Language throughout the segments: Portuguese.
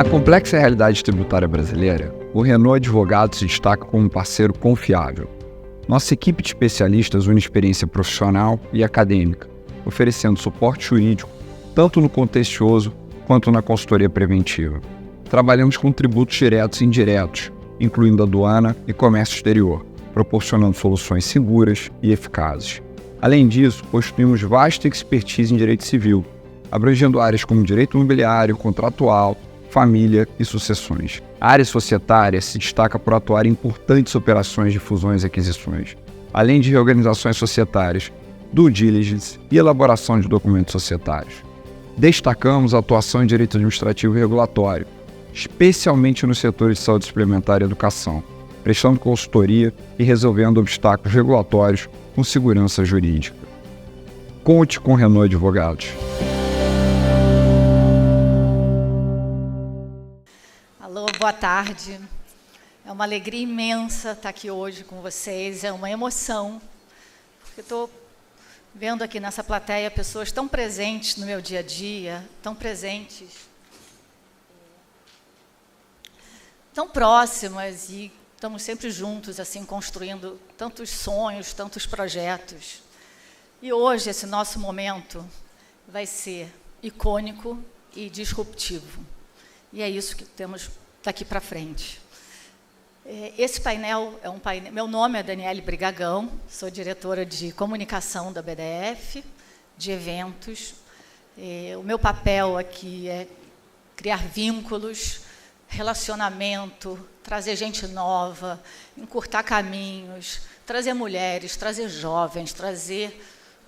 Na complexa realidade tributária brasileira, o Renault Advogados se destaca como um parceiro confiável. Nossa equipe de especialistas une experiência profissional e acadêmica, oferecendo suporte jurídico tanto no contencioso quanto na consultoria preventiva. Trabalhamos com tributos diretos e indiretos, incluindo aduana e comércio exterior, proporcionando soluções seguras e eficazes. Além disso, possuímos vasta expertise em direito civil, abrangendo áreas como direito imobiliário, contratual, família e sucessões. A área societária se destaca por atuar em importantes operações de fusões e aquisições, além de reorganizações societárias, due diligence e elaboração de documentos societários. Destacamos a atuação em direito administrativo e regulatório, especialmente nos setores de saúde suplementar e educação, prestando consultoria e resolvendo obstáculos regulatórios com segurança jurídica. Conte com Renault Advogados. Alô, boa tarde. É uma alegria imensa estar aqui hoje com vocês, é uma emoção, porque estou vendo aqui nessa plateia pessoas tão presentes no meu dia a dia, tão presentes, tão próximas, e estamos sempre juntos, assim, construindo tantos sonhos, tantos projetos. E hoje esse nosso momento vai ser icônico e disruptivo. E é isso que temos daqui para frente. Esse painel é um painel... Meu nome é Daniele Brigagão, sou diretora de comunicação da BDF, de eventos. O meu papel aqui é criar vínculos, relacionamento, trazer gente nova, encurtar caminhos, trazer mulheres, trazer jovens, trazer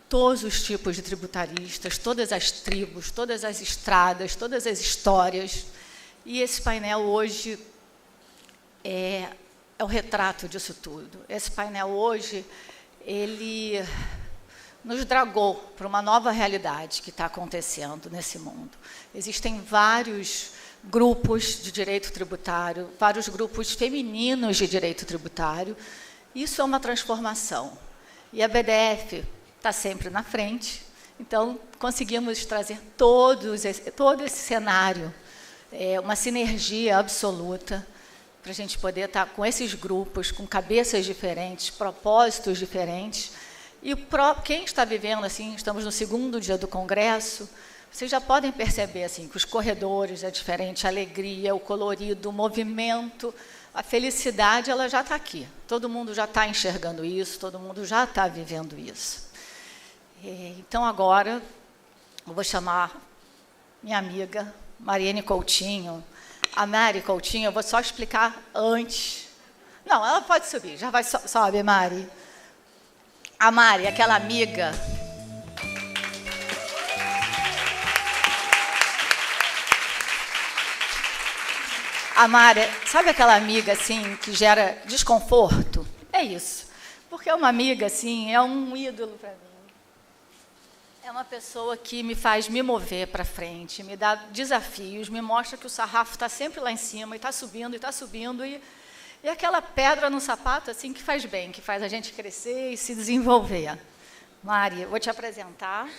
todos os tipos de tributaristas, todas as tribos, todas as estradas, todas as histórias. E esse painel hoje é o retrato disso tudo. Esse painel hoje, ele nos dragou para uma nova realidade que está acontecendo nesse mundo. Existem vários grupos de direito tributário, vários grupos femininos de direito tributário. Isso é uma transformação. E a BDF está sempre na frente, então conseguimos trazer todo esse cenário, uma sinergia absoluta, para a gente poder estar com esses grupos, com cabeças diferentes, propósitos diferentes. E quem está vivendo, assim, estamos no segundo dia do Congresso, vocês já podem perceber assim, que os corredores é diferente, a alegria, o colorido, o movimento, a felicidade, ela já está aqui. Todo mundo já está enxergando isso, todo mundo já está vivendo isso. Então, agora, eu vou chamar minha amiga Mariene Coutinho. A Mari Coutinho, eu vou só explicar antes. Não, ela pode subir, já vai, sobe, Mari. A Mari, aquela amiga... A Mari, sabe aquela amiga assim que gera desconforto? É isso. Porque é uma amiga assim, é um ídolo para mim. É uma pessoa que me faz me mover para frente, me dá desafios, me mostra que o sarrafo está sempre lá em cima, e está subindo, e aquela pedra no sapato assim que faz bem, que faz a gente crescer e se desenvolver. Mari, eu vou te apresentar.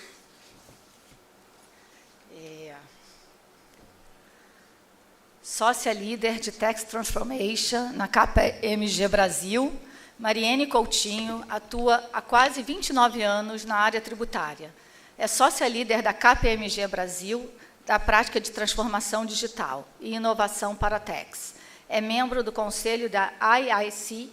Sócia líder de Tax Transformation na KPMG Brasil, Mariene Coutinho atua há quase 29 anos na área tributária. É sócia líder da KPMG Brasil, da prática de transformação digital e inovação para a Tax. É membro do conselho da ICC,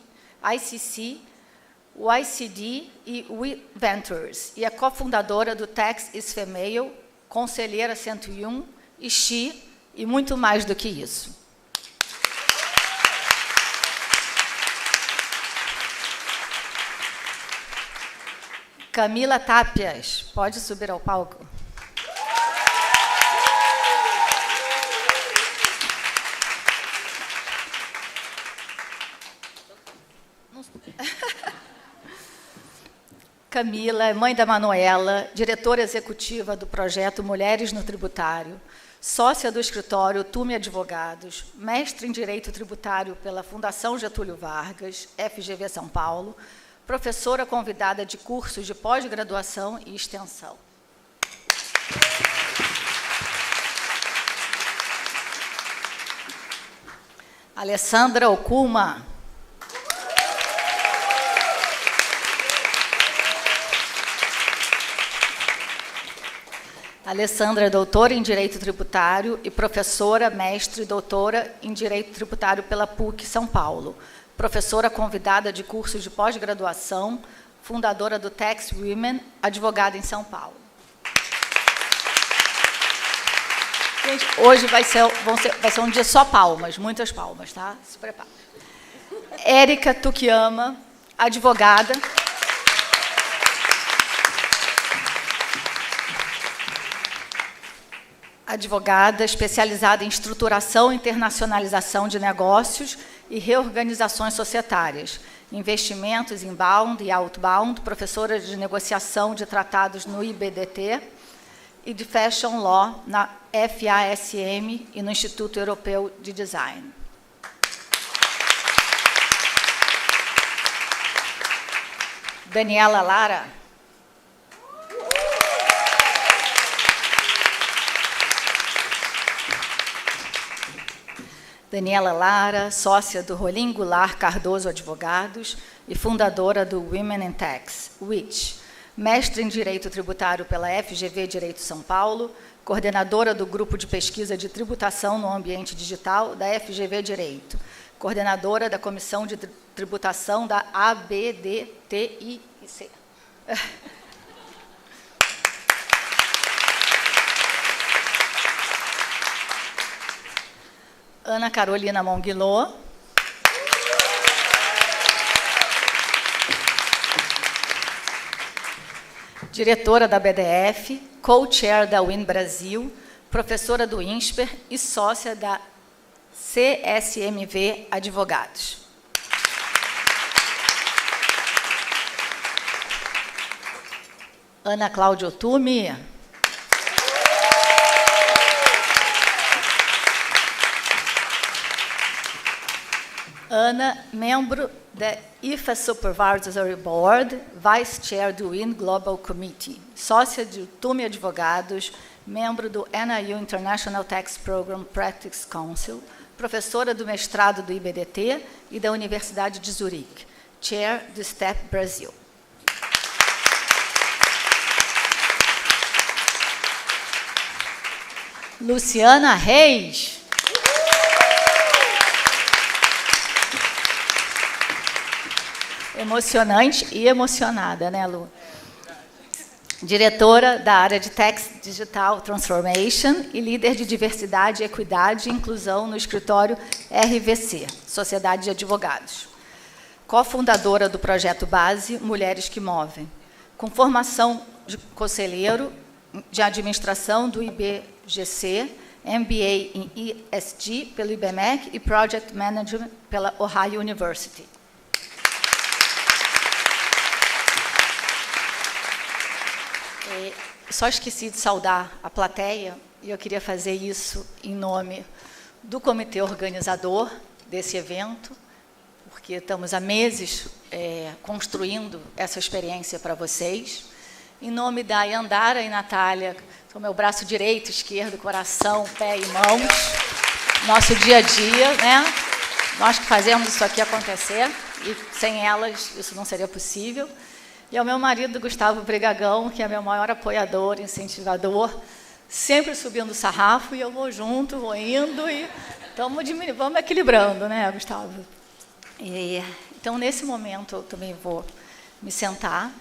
YCD e We Ventures, e é cofundadora do Tax is Female, conselheira 101, e She, e muito mais do que isso. Camila Tapias, pode subir ao palco. Camila é mãe da Manuela, diretora executiva do projeto Mulheres no Tributário, sócia do escritório Tume Advogados, mestre em Direito Tributário pela Fundação Getúlio Vargas, FGV São Paulo, professora convidada de cursos de pós-graduação e extensão. Alessandra Okuma. Alessandra é doutora em Direito Tributário e professora, mestre e doutora em Direito Tributário pela PUC São Paulo. Professora convidada de cursos de pós-graduação, fundadora do Tax Women, advogada em São Paulo. Gente, hoje vai ser um dia só palmas, muitas palmas, tá? Se prepara. Érica Tukiyama, advogada. Advogada especializada em estruturação e internacionalização de negócios e reorganizações societárias, investimentos inbound e outbound, professora de negociação de tratados no IBDT e de Fashion Law na FASM e no Instituto Europeu de Design. Daniela Lara. Daniela Lara, sócia do Rolim Goulart Cardoso Advogados e fundadora do Women in Tax, WITCH, mestre em Direito Tributário pela FGV Direito São Paulo, coordenadora do Grupo de Pesquisa de Tributação no Ambiente Digital da FGV Direito, coordenadora da Comissão de Tributação da ABDTIC. Ana Carolina Monguilô. Diretora da BDF, co-chair da WIN Brasil, professora do INSPER e sócia da CSMV Advogados. Ana Cláudia Ottumi. Ana, membro da IFA Supervisory Board, Vice Chair do WIN Global Committee, sócia de Ottumi Advogados, membro do NIU International Tax Program Practice Council, professora do mestrado do IBDT e da Universidade de Zurique, Chair do STEP Brasil. Luciana Reis. Emocionante e emocionada, né, Lu? Diretora da área de Tax Digital Transformation e líder de diversidade, equidade e inclusão no escritório RVC, Sociedade de Advogados. Cofundadora do projeto Base Mulheres que Movem, com formação de conselheiro de administração do IBGC, MBA em ESG pelo IBMEC e Project Management pela Ohio University. Só esqueci de saudar a plateia, e eu queria fazer isso em nome do comitê organizador desse evento, porque estamos há meses construindo essa experiência para vocês. Em nome da Yandara e Natália, são meu braço direito, esquerdo, coração, pé e mãos, nosso dia a dia, né? Nós que fazemos isso aqui acontecer, e sem elas isso não seria possível. E ao meu marido, Gustavo Brigagão, que é meu maior apoiador, incentivador, sempre subindo o sarrafo, e eu vou junto, vou indo, e vamos equilibrando, né, Gustavo? Então, nesse momento, eu também vou me sentar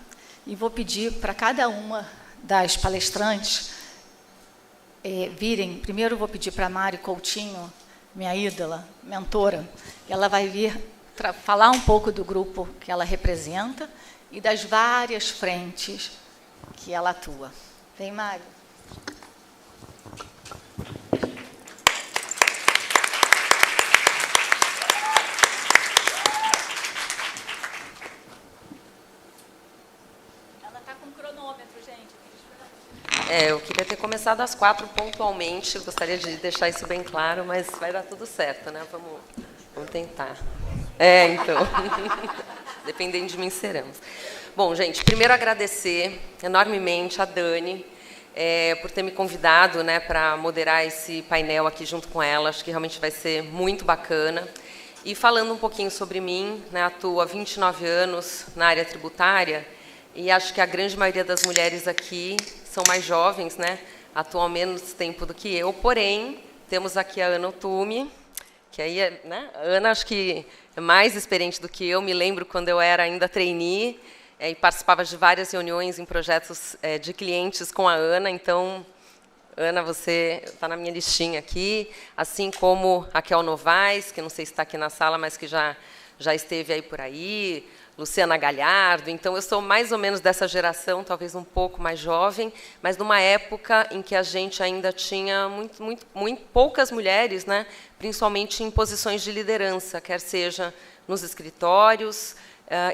e vou pedir para cada uma das palestrantes virem. Primeiro, vou pedir para a Mari Coutinho, minha ídola, mentora, ela vai vir falar um pouco do grupo que ela representa, e das várias frentes que ela atua. Vem, Mário. Ela está com cronômetro, gente. Eu queria ter começado às 4 pontualmente, eu gostaria de deixar isso bem claro, mas vai dar tudo certo, né? Vamos tentar. Então... Dependendo de mim, seremos. Bom, gente, primeiro agradecer enormemente a Dani por ter me convidado, né, para moderar esse painel aqui junto com ela. Acho que realmente vai ser muito bacana. E falando um pouquinho sobre mim, né, atuo há 29 anos na área tributária e acho que a grande maioria das mulheres aqui são mais jovens, né, atuam menos tempo do que eu, porém, temos aqui a Ana Otume, que aí né, a Ana acho que é mais experiente do que eu, me lembro quando eu era ainda trainee e participava de várias reuniões em projetos de clientes com a Ana, então... Ana, você está na minha listinha aqui, assim como a Raquel Novaes, que não sei se está aqui na sala, mas que já esteve aí por aí, Luciana Galhardo. Então, eu sou mais ou menos dessa geração, talvez um pouco mais jovem, mas numa época em que a gente ainda tinha muito poucas mulheres, né, principalmente em posições de liderança, quer seja nos escritórios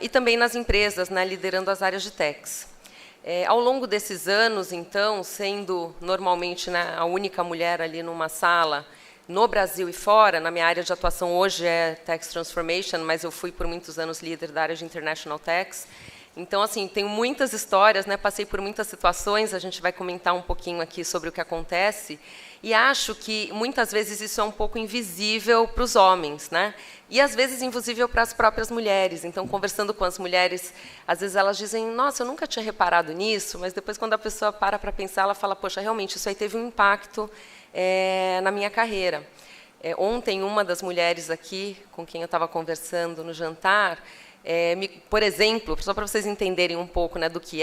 e também nas empresas, né, liderando as áreas de techs. Ao longo desses anos, então, sendo normalmente né, a única mulher ali numa sala, no Brasil e fora, na minha área de atuação hoje é Tax Transformation, mas eu fui por muitos anos líder da área de International Tax. Então, assim, tenho muitas histórias, né, passei por muitas situações, a gente vai comentar um pouquinho aqui sobre o que acontece, e acho que, muitas vezes, isso é um pouco invisível para os homens, né? E, às vezes, invisível para as próprias mulheres. Então, conversando com as mulheres, às vezes elas dizem, nossa, eu nunca tinha reparado nisso, mas depois, quando a pessoa para pensar, ela fala, poxa, realmente, isso aí teve um impacto na minha carreira. Ontem, uma das mulheres aqui, com quem eu estava conversando no jantar, por exemplo, só para vocês entenderem um pouco né, do que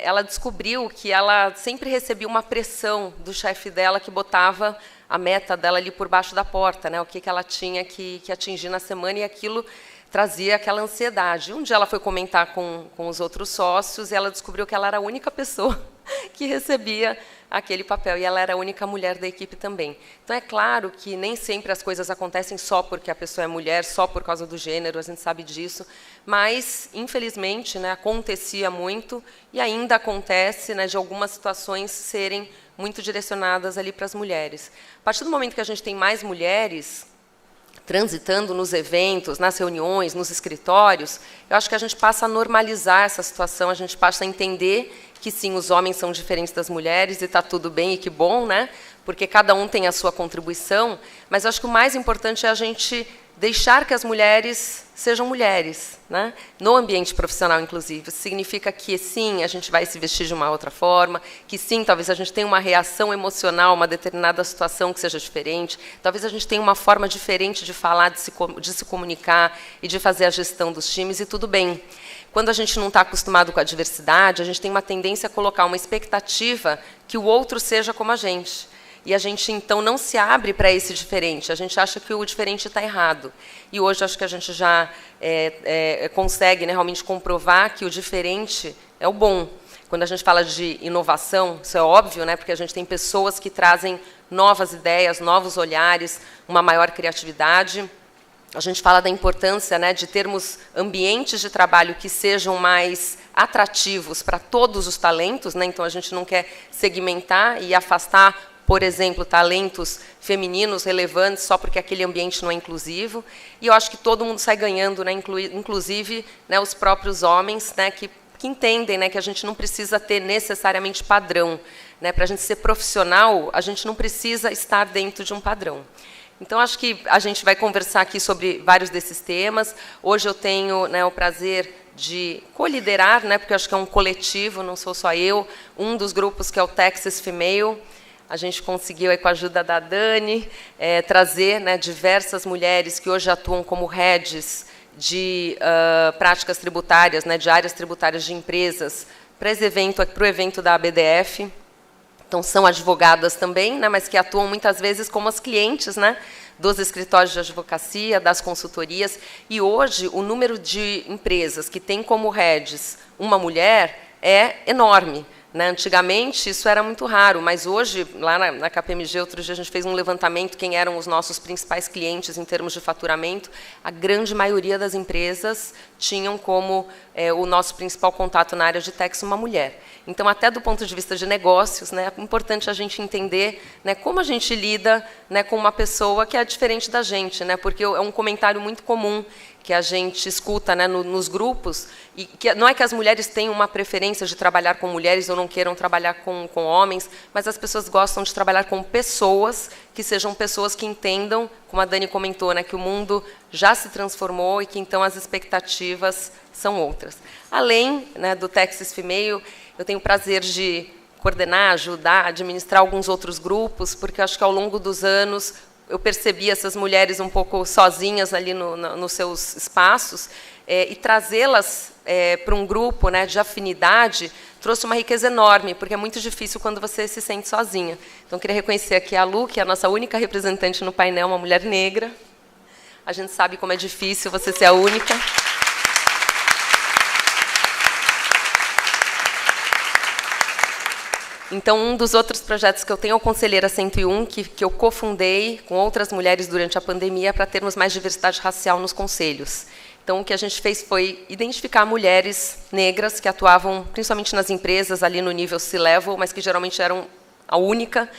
ela descobriu que ela sempre recebia uma pressão do chefe dela que botava a meta dela ali por baixo da porta, né, o que ela tinha que atingir na semana, e aquilo trazia aquela ansiedade. Um dia ela foi comentar com os outros sócios e ela descobriu que ela era a única pessoa que recebia aquele papel, e ela era a única mulher da equipe também. Então, é claro que nem sempre as coisas acontecem só porque a pessoa é mulher, só por causa do gênero, a gente sabe disso, mas, infelizmente, né, acontecia muito, e ainda acontece né, de algumas situações serem muito direcionadas ali para as mulheres. A partir do momento que a gente tem mais mulheres transitando nos eventos, nas reuniões, nos escritórios, eu acho que a gente passa a normalizar essa situação, a gente passa a entender que, sim, os homens são diferentes das mulheres, e está tudo bem, e que bom, né? Porque cada um tem a sua contribuição, mas eu acho que o mais importante é a gente deixar que as mulheres sejam mulheres, né? No ambiente profissional, inclusive. Isso significa que, sim, a gente vai se vestir de uma outra forma, que, sim, talvez a gente tenha uma reação emocional a uma determinada situação que seja diferente, talvez a gente tenha uma forma diferente de falar, de se comunicar e de fazer a gestão dos times, e tudo bem. Quando a gente não está acostumado com a diversidade, a gente tem uma tendência a colocar uma expectativa que o outro seja como a gente. E a gente, então, não se abre para esse diferente. A gente acha que o diferente está errado. E hoje, acho que a gente já consegue né, realmente comprovar que o diferente é o bom. Quando a gente fala de inovação, isso é óbvio, né, porque a gente tem pessoas que trazem novas ideias, novos olhares, uma maior criatividade. A gente fala da importância né, de termos ambientes de trabalho que sejam mais atrativos para todos os talentos. Né? Então, a gente não quer segmentar e afastar, por exemplo, talentos femininos relevantes só porque aquele ambiente não é inclusivo. E eu acho que todo mundo sai ganhando, né, inclusive né, os próprios homens, né, que entendem né, que a gente não precisa ter necessariamente padrão. Né? Para a gente ser profissional, a gente não precisa estar dentro de um padrão. Então, acho que a gente vai conversar aqui sobre vários desses temas. Hoje eu tenho né, o prazer de coliderar, né, porque eu acho que é um coletivo, não sou só eu, um dos grupos que é o Texas Female. A gente conseguiu, aí, com a ajuda da Dani, trazer né, diversas mulheres que hoje atuam como heads de práticas tributárias, né, de áreas tributárias de empresas, para o evento da ABDF. Então, são advogadas também, né, mas que atuam muitas vezes como as clientes né, dos escritórios de advocacia, das consultorias. E hoje, o número de empresas que tem como heads uma mulher é enorme. Né? Antigamente, isso era muito raro, mas hoje, lá na KPMG, outro dia a gente fez um levantamento, quem eram os nossos principais clientes em termos de faturamento, a grande maioria das empresas tinham como o nosso principal contato na área de tax uma mulher. Então, até do ponto de vista de negócios, né, é importante a gente entender né, como a gente lida né, com uma pessoa que é diferente da gente, né, porque é um comentário muito comum que a gente escuta, né, nos grupos, e que não é que as mulheres tenham uma preferência de trabalhar com mulheres ou não queiram trabalhar com homens, mas as pessoas gostam de trabalhar com pessoas que sejam pessoas que entendam, como a Dani comentou, né, que o mundo já se transformou e que, então, as expectativas são outras. Além, né, do Texas Female, eu tenho o prazer de coordenar, ajudar, administrar alguns outros grupos, porque acho que, ao longo dos anos, eu percebi essas mulheres um pouco sozinhas ali nos seus espaços, e trazê-las para um grupo, né, de afinidade trouxe uma riqueza enorme, porque é muito difícil quando você se sente sozinha. Então, queria reconhecer aqui a Lu, que é a nossa única representante no painel, uma mulher negra. A gente sabe como é difícil você ser a única. Então, um dos outros projetos que eu tenho é o Conselheira 101, que eu cofundei com outras mulheres durante a pandemia para termos mais diversidade racial nos conselhos. Então, o que a gente fez foi identificar mulheres negras que atuavam principalmente nas empresas, ali no nível C-level, mas que geralmente eram a única,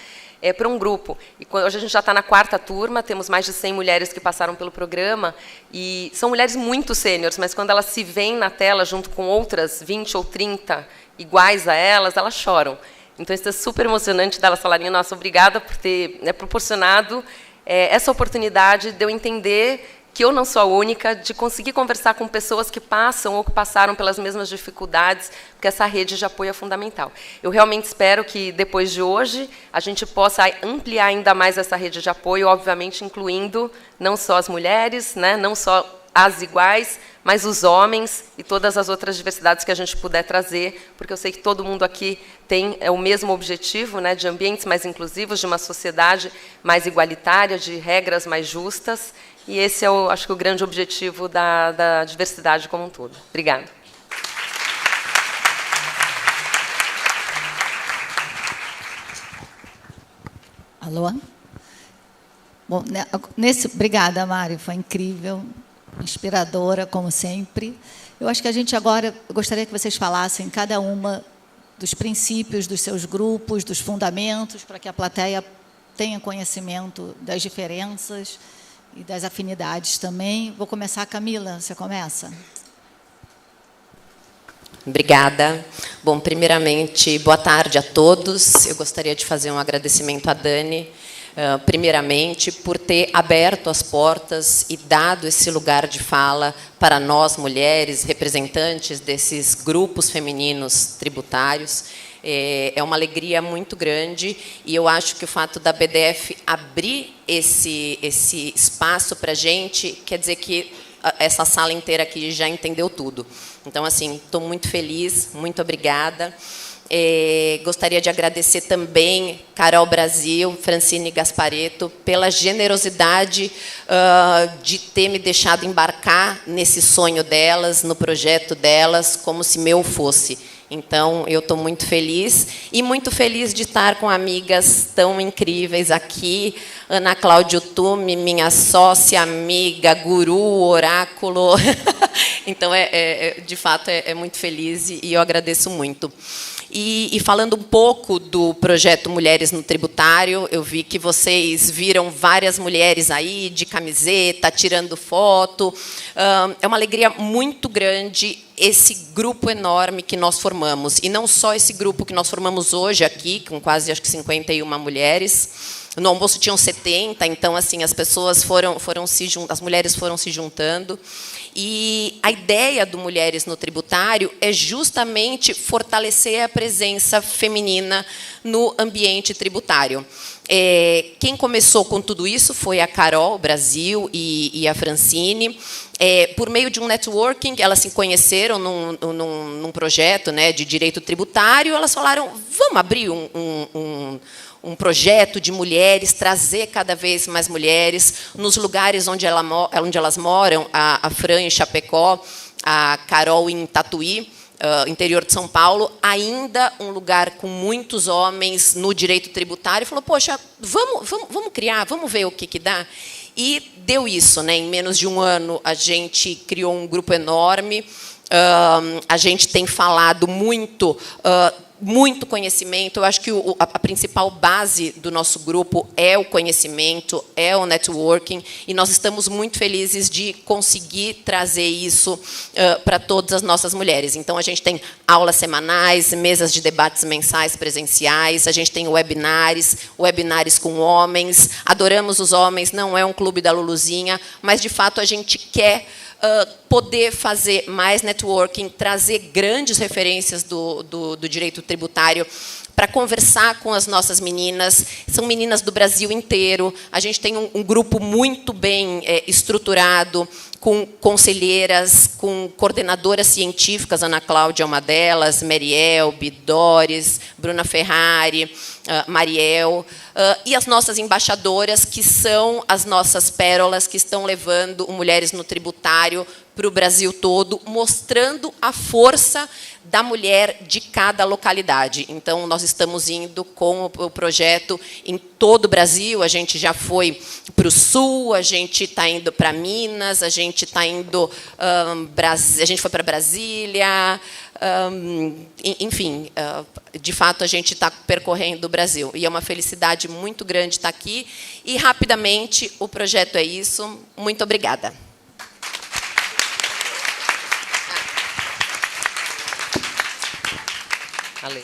para um grupo. E hoje a gente já está na 4ª turma, temos mais de 100 mulheres que passaram pelo programa, e são mulheres muito sêniores, mas quando elas se veem na tela junto com outras 20 ou 30 iguais a elas choram. Então, isso é super emocionante delas falarem, nossa, obrigada por ter, né, proporcionado essa oportunidade de eu entender que eu não sou a única, de conseguir conversar com pessoas que passam ou que passaram pelas mesmas dificuldades, porque essa rede de apoio é fundamental. Eu realmente espero que, depois de hoje, a gente possa ampliar ainda mais essa rede de apoio, obviamente incluindo não só as mulheres, né, não só as iguais, mas os homens e todas as outras diversidades que a gente puder trazer, porque eu sei que todo mundo aqui tem o mesmo objetivo, né, de ambientes mais inclusivos, de uma sociedade mais igualitária, de regras mais justas, e esse é, acho que, o grande objetivo da diversidade como um todo. Obrigada. Alô? Bom, obrigada, Mari, foi incrível, inspiradora, como sempre. Eu acho que a gente agora, eu gostaria que vocês falassem cada uma dos princípios dos seus grupos, dos fundamentos, para que a plateia tenha conhecimento das diferenças e das afinidades também. Vou começar, Camila, você começa? Obrigada. Bom, primeiramente, boa tarde a todos. Eu gostaria de fazer um agradecimento à Dani, primeiramente, por ter aberto as portas e dado esse lugar de fala para nós, mulheres, representantes desses grupos femininos tributários. É uma alegria muito grande, e eu acho que o fato da BDF abrir esse espaço para a gente, quer dizer que essa sala inteira aqui já entendeu tudo. Então, assim, estou muito feliz, muito obrigada. Gostaria de agradecer também Carol Brasil, Francine Gasparetto, pela generosidade de ter me deixado embarcar nesse sonho delas, no projeto delas, como se meu fosse. Então, eu estou muito feliz, e muito feliz de estar com amigas tão incríveis aqui. Ana Cláudia Tume, minha sócia, amiga, guru, oráculo. Então, de fato, é muito feliz, e eu agradeço muito. E falando um pouco do projeto Mulheres no Tributário, eu vi que vocês viram várias mulheres aí de camiseta, tirando foto. É uma alegria muito grande esse grupo enorme que nós formamos. E não só esse grupo que nós formamos hoje aqui, com quase, acho que, 51 mulheres. No almoço tinham 70, então, assim, as pessoas as mulheres foram se juntando. E a ideia do Mulheres no Tributário é justamente fortalecer a presença feminina no ambiente tributário. Quem começou com tudo isso foi a Carol Brasil e a Francine. Por meio de um networking, elas se conheceram num projeto, né, de direito tributário. Elas falaram, vamos abrir um projeto de mulheres, trazer cada vez mais mulheres nos lugares onde elas moram, a Fran em Chapecó, a Carol em Tatuí, interior de São Paulo, ainda um lugar com muitos homens no direito tributário, e falou, poxa, vamos criar, vamos ver o que dá. E deu isso, né? Em menos de um ano, a gente criou um grupo enorme. A gente tem falado muito muito conhecimento. Eu acho que a principal base do nosso grupo é o conhecimento, é o networking, e nós estamos muito felizes de conseguir trazer isso para todas as nossas mulheres. Então, a gente tem aulas semanais, mesas de debates mensais presenciais, a gente tem webinários com homens, adoramos os homens, não é um clube da Luluzinha, mas, de fato, a gente quer poder fazer mais networking, trazer grandes referências do direito tributário para conversar com as nossas meninas. São meninas do Brasil inteiro. A gente tem um grupo muito bem estruturado, com conselheiras, com coordenadoras científicas. Ana Cláudia é uma delas, Marielbe, Doris, Bruna Ferrari, Mariel, e as nossas embaixadoras, que são as nossas pérolas, que estão levando Mulheres no Tributário para o Brasil todo, mostrando a força da mulher de cada localidade. Então, nós estamos indo com o projeto em todo o Brasil. A gente já foi para o Sul, a gente está indo para Minas, a gente está indo, a gente foi para Brasília, enfim, de fato, a gente está percorrendo o Brasil. E é uma felicidade muito grande estar aqui. E, rapidamente, o projeto é isso. Muito obrigada. Ale.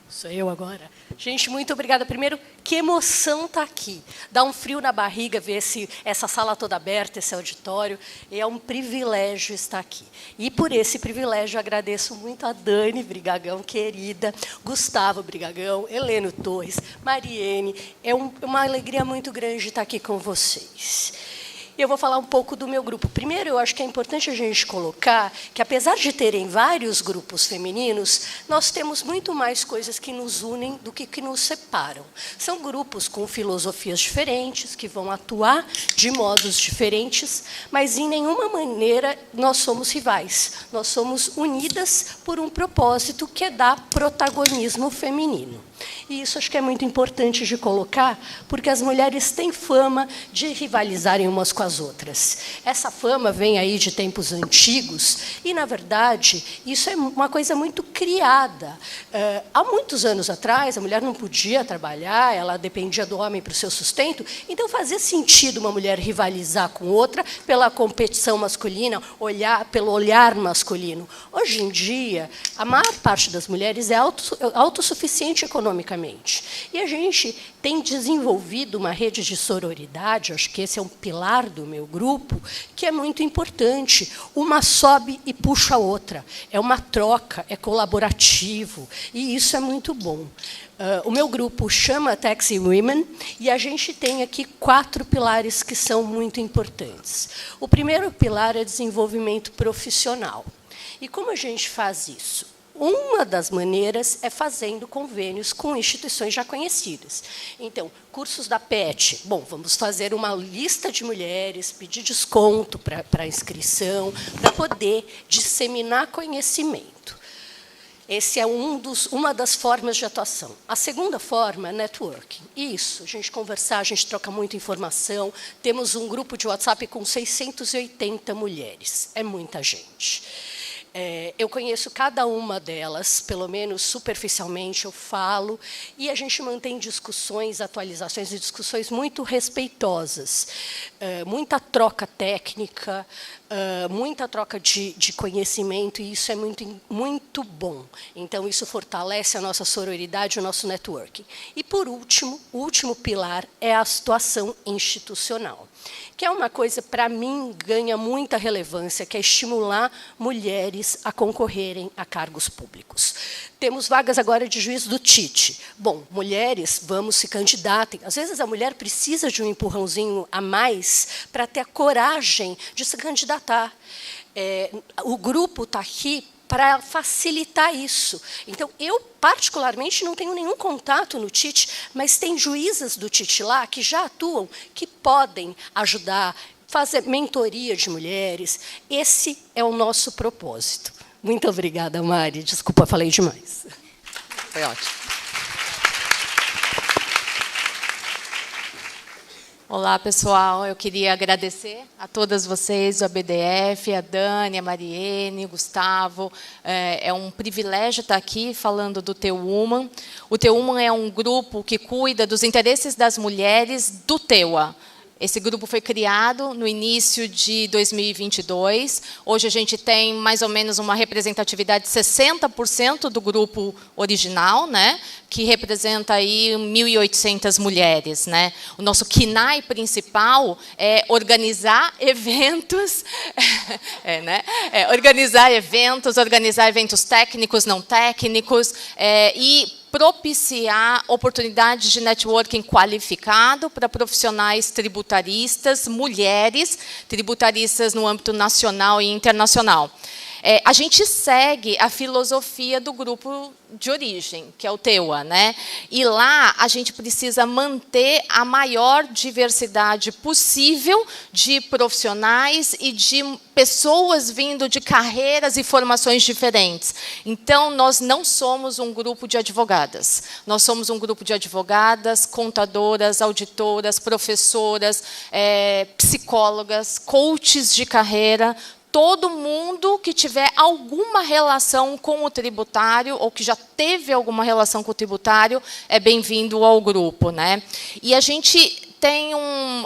Sou eu agora. Gente, muito obrigada. Primeiro, que emoção estar aqui. Dá um frio na barriga ver essa sala toda aberta, esse auditório. E é um privilégio estar aqui. E, por esse privilégio, agradeço muito a Dani Brigagão, querida, Gustavo Brigagão, Heleno Torres, Mariene. É uma alegria muito grande estar aqui com vocês. Eu vou falar um pouco do meu grupo. Primeiro, eu acho que é importante a gente colocar que, apesar de terem vários grupos femininos, nós temos muito mais coisas que nos unem do que nos separam. São grupos com filosofias diferentes, que vão atuar de modos diferentes, mas, em nenhuma maneira, nós somos rivais. Nós somos unidas por um propósito, que é dar protagonismo feminino. E isso acho que é muito importante de colocar, porque as mulheres têm fama de rivalizarem umas com as outras. Essa fama vem aí de tempos antigos e, na verdade, isso é uma coisa muito criada. Há muitos anos atrás, a mulher não podia trabalhar, ela dependia do homem para o seu sustento, então fazia sentido uma mulher rivalizar com outra pela competição masculina, pelo olhar masculino. Hoje em dia, a maior parte das mulheres é autossuficiente economicamente. E a gente tem desenvolvido uma rede de sororidade, acho que esse é um pilar do meu grupo, que é muito importante. Uma sobe e puxa a outra. É uma troca, é colaborativo, e isso é muito bom. O meu grupo chama Taxi Women, e a gente tem aqui 4 pilares que são muito importantes. O primeiro pilar é desenvolvimento profissional. E como a gente faz isso? Uma das maneiras é fazendo convênios com instituições já conhecidas. Então, cursos da PET. Bom, vamos fazer uma lista de mulheres, pedir desconto para inscrição, para poder disseminar conhecimento. Esse é uma das formas de atuação. A segunda forma é networking. Isso, a gente conversar, a gente troca muita informação. Temos um grupo de WhatsApp com 680 mulheres. É muita gente. Eu conheço cada uma delas, pelo menos superficialmente eu falo, e a gente mantém discussões, atualizações e discussões muito respeitosas. Muita troca técnica, muita troca de conhecimento, e isso é muito bom. Então, isso fortalece a nossa sororidade, o nosso networking. E, por último, o último pilar é a situação institucional, que é uma coisa, para mim, ganha muita relevância, que é estimular mulheres a concorrerem a cargos públicos. Temos vagas agora de juiz do TIT. Bom, mulheres, vamos se candidatem. Às vezes, a mulher precisa de um empurrãozinho a mais para ter a coragem de se candidatar. O grupo está aqui para facilitar isso. Então, eu, particularmente, não tenho nenhum contato no TIT, mas tem juízas do TIT lá que já atuam, que podem ajudar, fazer mentoria de mulheres. Esse é o nosso propósito. Muito obrigada, Mari. Desculpa, falei demais. Foi ótimo. Olá, pessoal. Eu queria agradecer a todas vocês, a BDF, a Dani, a Mariene, o Gustavo. É um privilégio estar aqui falando do TEUMAN. O TEUMAN é um grupo que cuida dos interesses das mulheres do TEUA. Esse grupo foi criado no início de 2022. Hoje a gente tem mais ou menos uma representatividade de 60% do grupo original, né, que representa aí 1.800 mulheres, né. O nosso KNAI principal é organizar eventos, organizar eventos técnicos, não técnicos, e propiciar oportunidades de networking qualificado para profissionais tributaristas, mulheres tributaristas no âmbito nacional e internacional. A gente segue a filosofia do grupo de origem, que é o TEUA, né? E lá a gente precisa manter a maior diversidade possível de profissionais e de pessoas vindo de carreiras e formações diferentes. Então, nós não somos um grupo de advogadas. Nós somos um grupo de advogadas, contadoras, auditoras, professoras, psicólogas, coaches de carreira, todo mundo que tiver alguma relação com o tributário ou que já teve alguma relação com o tributário é bem-vindo ao grupo, né? E a gente tem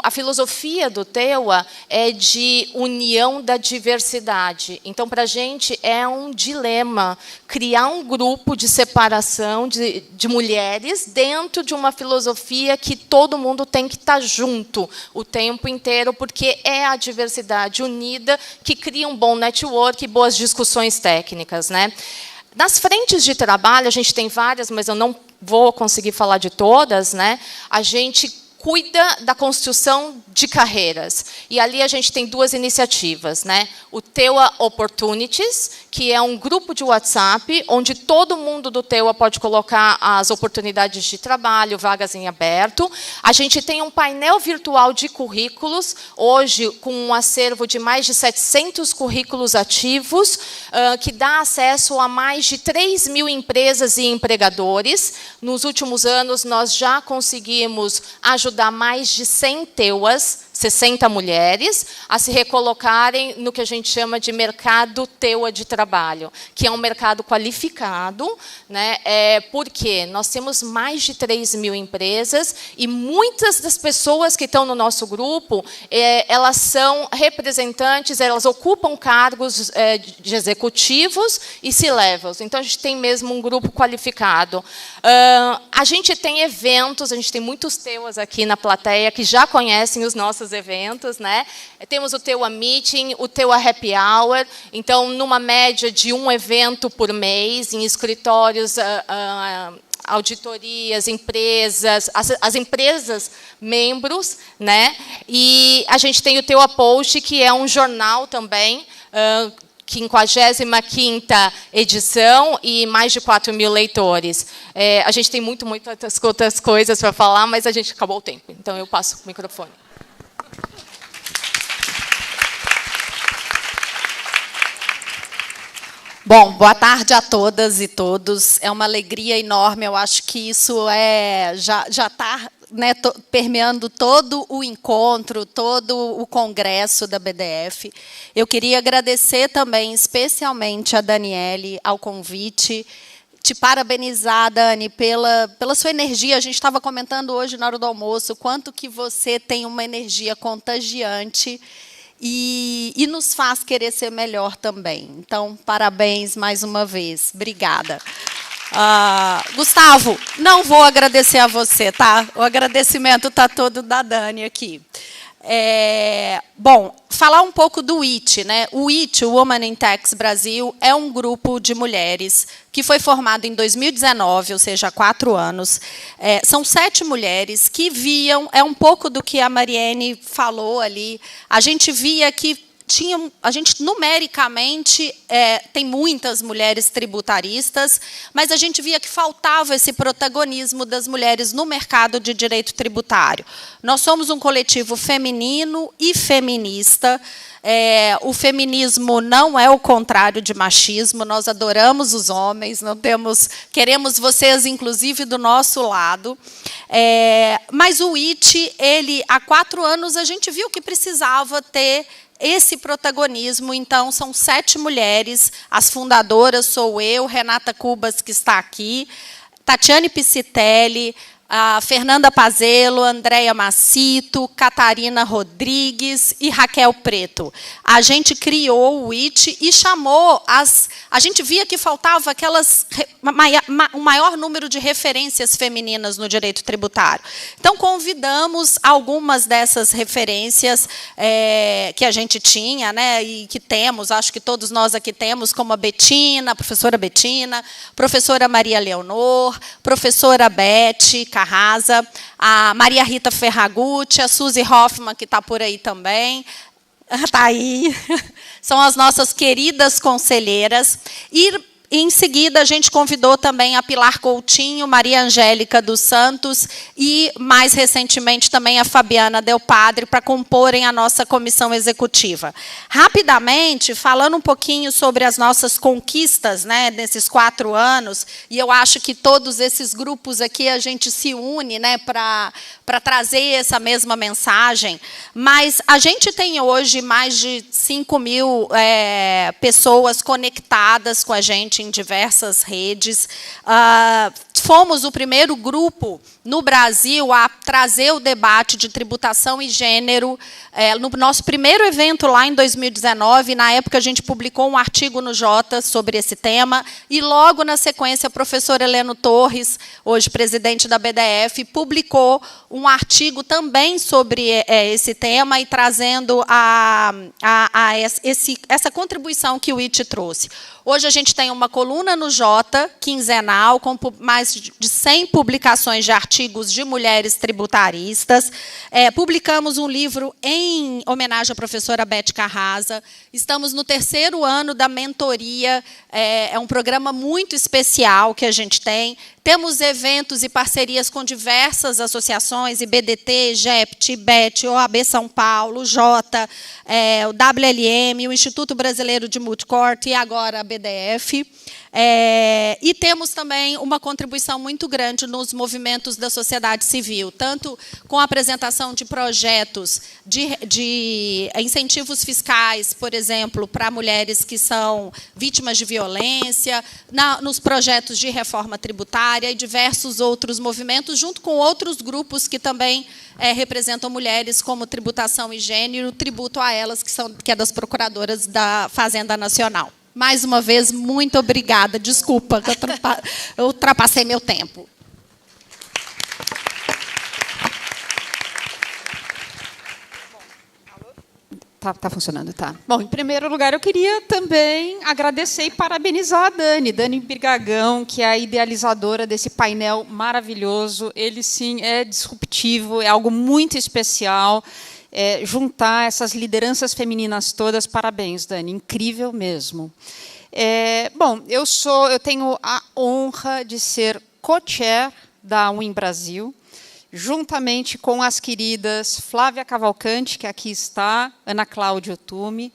a filosofia do TEUA é de união da diversidade. Então, para a gente, é um dilema criar um grupo de separação de mulheres dentro de uma filosofia que todo mundo tem que estar junto o tempo inteiro, porque é a diversidade unida que cria um bom network e boas discussões técnicas, né? Nas frentes de trabalho, a gente tem várias, mas eu não vou conseguir falar de todas, né? A gente cuida da construção de carreiras. E ali a gente tem duas iniciativas, né? O TEUA Opportunities, que é um grupo de WhatsApp, onde todo mundo do TEUA pode colocar as oportunidades de trabalho, vagas em aberto. A gente tem um painel virtual de currículos, hoje com um acervo de mais de 700 currículos ativos, que dá acesso a mais de 3.000 empresas e empregadores. Nos últimos anos, nós já conseguimos ajudar mais de 100 TEUAs, 60 mulheres, a se recolocarem no que a gente chama de mercado TEUA de trabalho, que é um mercado qualificado, né? Porque nós temos mais de 3.000 empresas e muitas das pessoas que estão no nosso grupo, elas são representantes, elas ocupam cargos de executivos e C-levels. Então, a gente tem mesmo um grupo qualificado. A gente tem eventos, a gente tem muitos TEUAs aqui na plateia que já conhecem os nossos eventos, né? Temos o TEUA Meeting, o TEUA Happy Hour, então, numa média de um evento por mês, em escritórios, auditorias, empresas, as empresas membros, né? E a gente tem o TEUA Post, que é um jornal também, 55ª edição e mais de 4.000 leitores. A gente tem muitas outras coisas para falar, mas a gente acabou o tempo, então eu passo o microfone. Bom, boa tarde a todas e todos. É uma alegria enorme. Eu acho que isso já está, né, permeando todo o encontro, todo o congresso da BDF. Eu queria agradecer também, especialmente a Daniele, ao convite. Te parabenizar, Dani, pela sua energia. A gente estava comentando hoje, na hora do almoço, o quanto que você tem uma energia contagiante e nos faz querer ser melhor também. Então, parabéns mais uma vez. Obrigada. Gustavo, não vou agradecer a você, tá? O agradecimento está todo da Dani aqui. Bom, falar um pouco do WIT, né? O WIT, o Women in Tax Brasil, é um grupo de mulheres que foi formado em 2019, ou seja, há 4 anos. São 7 mulheres que viam, é um pouco do que a Mariene falou ali, a gente via que a gente numericamente tem muitas mulheres tributaristas, mas a gente via que faltava esse protagonismo das mulheres no mercado de direito tributário. Nós somos um coletivo feminino e feminista. O feminismo não é o contrário de machismo, nós adoramos os homens, queremos vocês, inclusive, do nosso lado. Mas o IT, há 4 anos, a gente viu que precisava ter esse protagonismo. Então, são 7 mulheres, as fundadoras sou eu, Renata Cubas, que está aqui, Tatiane Piscitelli, a Fernanda Pazelo, Andréia Macito, Catarina Rodrigues e Raquel Preto. A gente criou o IT e chamou a gente via que faltava um maior número de referências femininas no direito tributário. Então, convidamos algumas dessas referências que a gente tinha, né, e que temos, acho que todos nós aqui temos, como a Betina, a professora Maria Leonor, professora Beth Carrasa, a Maria Rita Ferragutti, a Suzy Hoffman, que está por aí também, está aí, são as nossas queridas conselheiras. E, em seguida, a gente convidou também a Pilar Coutinho, Maria Angélica dos Santos e, mais recentemente, também a Fabiana Del Padre, para comporem a nossa comissão executiva. Rapidamente, falando um pouquinho sobre as nossas conquistas, né, nesses 4 anos, e eu acho que todos esses grupos aqui a gente se une, né, para trazer essa mesma mensagem, mas a gente tem hoje mais de 5.000 pessoas conectadas com a gente em diversas redes. Fomos o primeiro grupo no Brasil a trazer o debate de tributação e gênero. No nosso primeiro evento, lá em 2019, na época, a gente publicou um artigo no Jota sobre esse tema, e logo na sequência, a professora Heleno Torres, hoje presidente da BDF, publicou um artigo também sobre esse tema e trazendo essa contribuição que o IT trouxe. Hoje a gente tem uma coluna no Jota, quinzenal, com mais de 100 publicações de artigos de mulheres tributaristas. Publicamos um livro em homenagem à professora Beth Carrasa. Estamos no 3º ano da mentoria. É um programa muito especial que a gente tem. Temos eventos e parcerias com diversas associações, IBDT, GEPT, IBET, OAB São Paulo, Jota, o WLM, o Instituto Brasileiro de Multicorte e agora a BDF. E temos também uma contribuição muito grande nos movimentos da sociedade civil, tanto com a apresentação de projetos de incentivos fiscais, por exemplo, para mulheres que são vítimas de violência, nos projetos de reforma tributária e diversos outros movimentos, junto com outros grupos que também representam mulheres, como Tributação e Gênero, tributo a elas, que é das procuradoras da Fazenda Nacional. Mais uma vez, muito obrigada. Desculpa, que eu ultrapassei meu tempo. Tá funcionando, tá. Bom, em primeiro lugar, eu queria também agradecer e parabenizar a Dani Birgagão, que é a idealizadora desse painel maravilhoso. Ele, sim, é disruptivo, é algo muito especial. Juntar essas lideranças femininas todas, parabéns, Dani, incrível mesmo. Bom, eu tenho a honra de ser co-chair da UIM Brasil, juntamente com as queridas Flávia Cavalcante, que aqui está, Ana Cláudia Otume.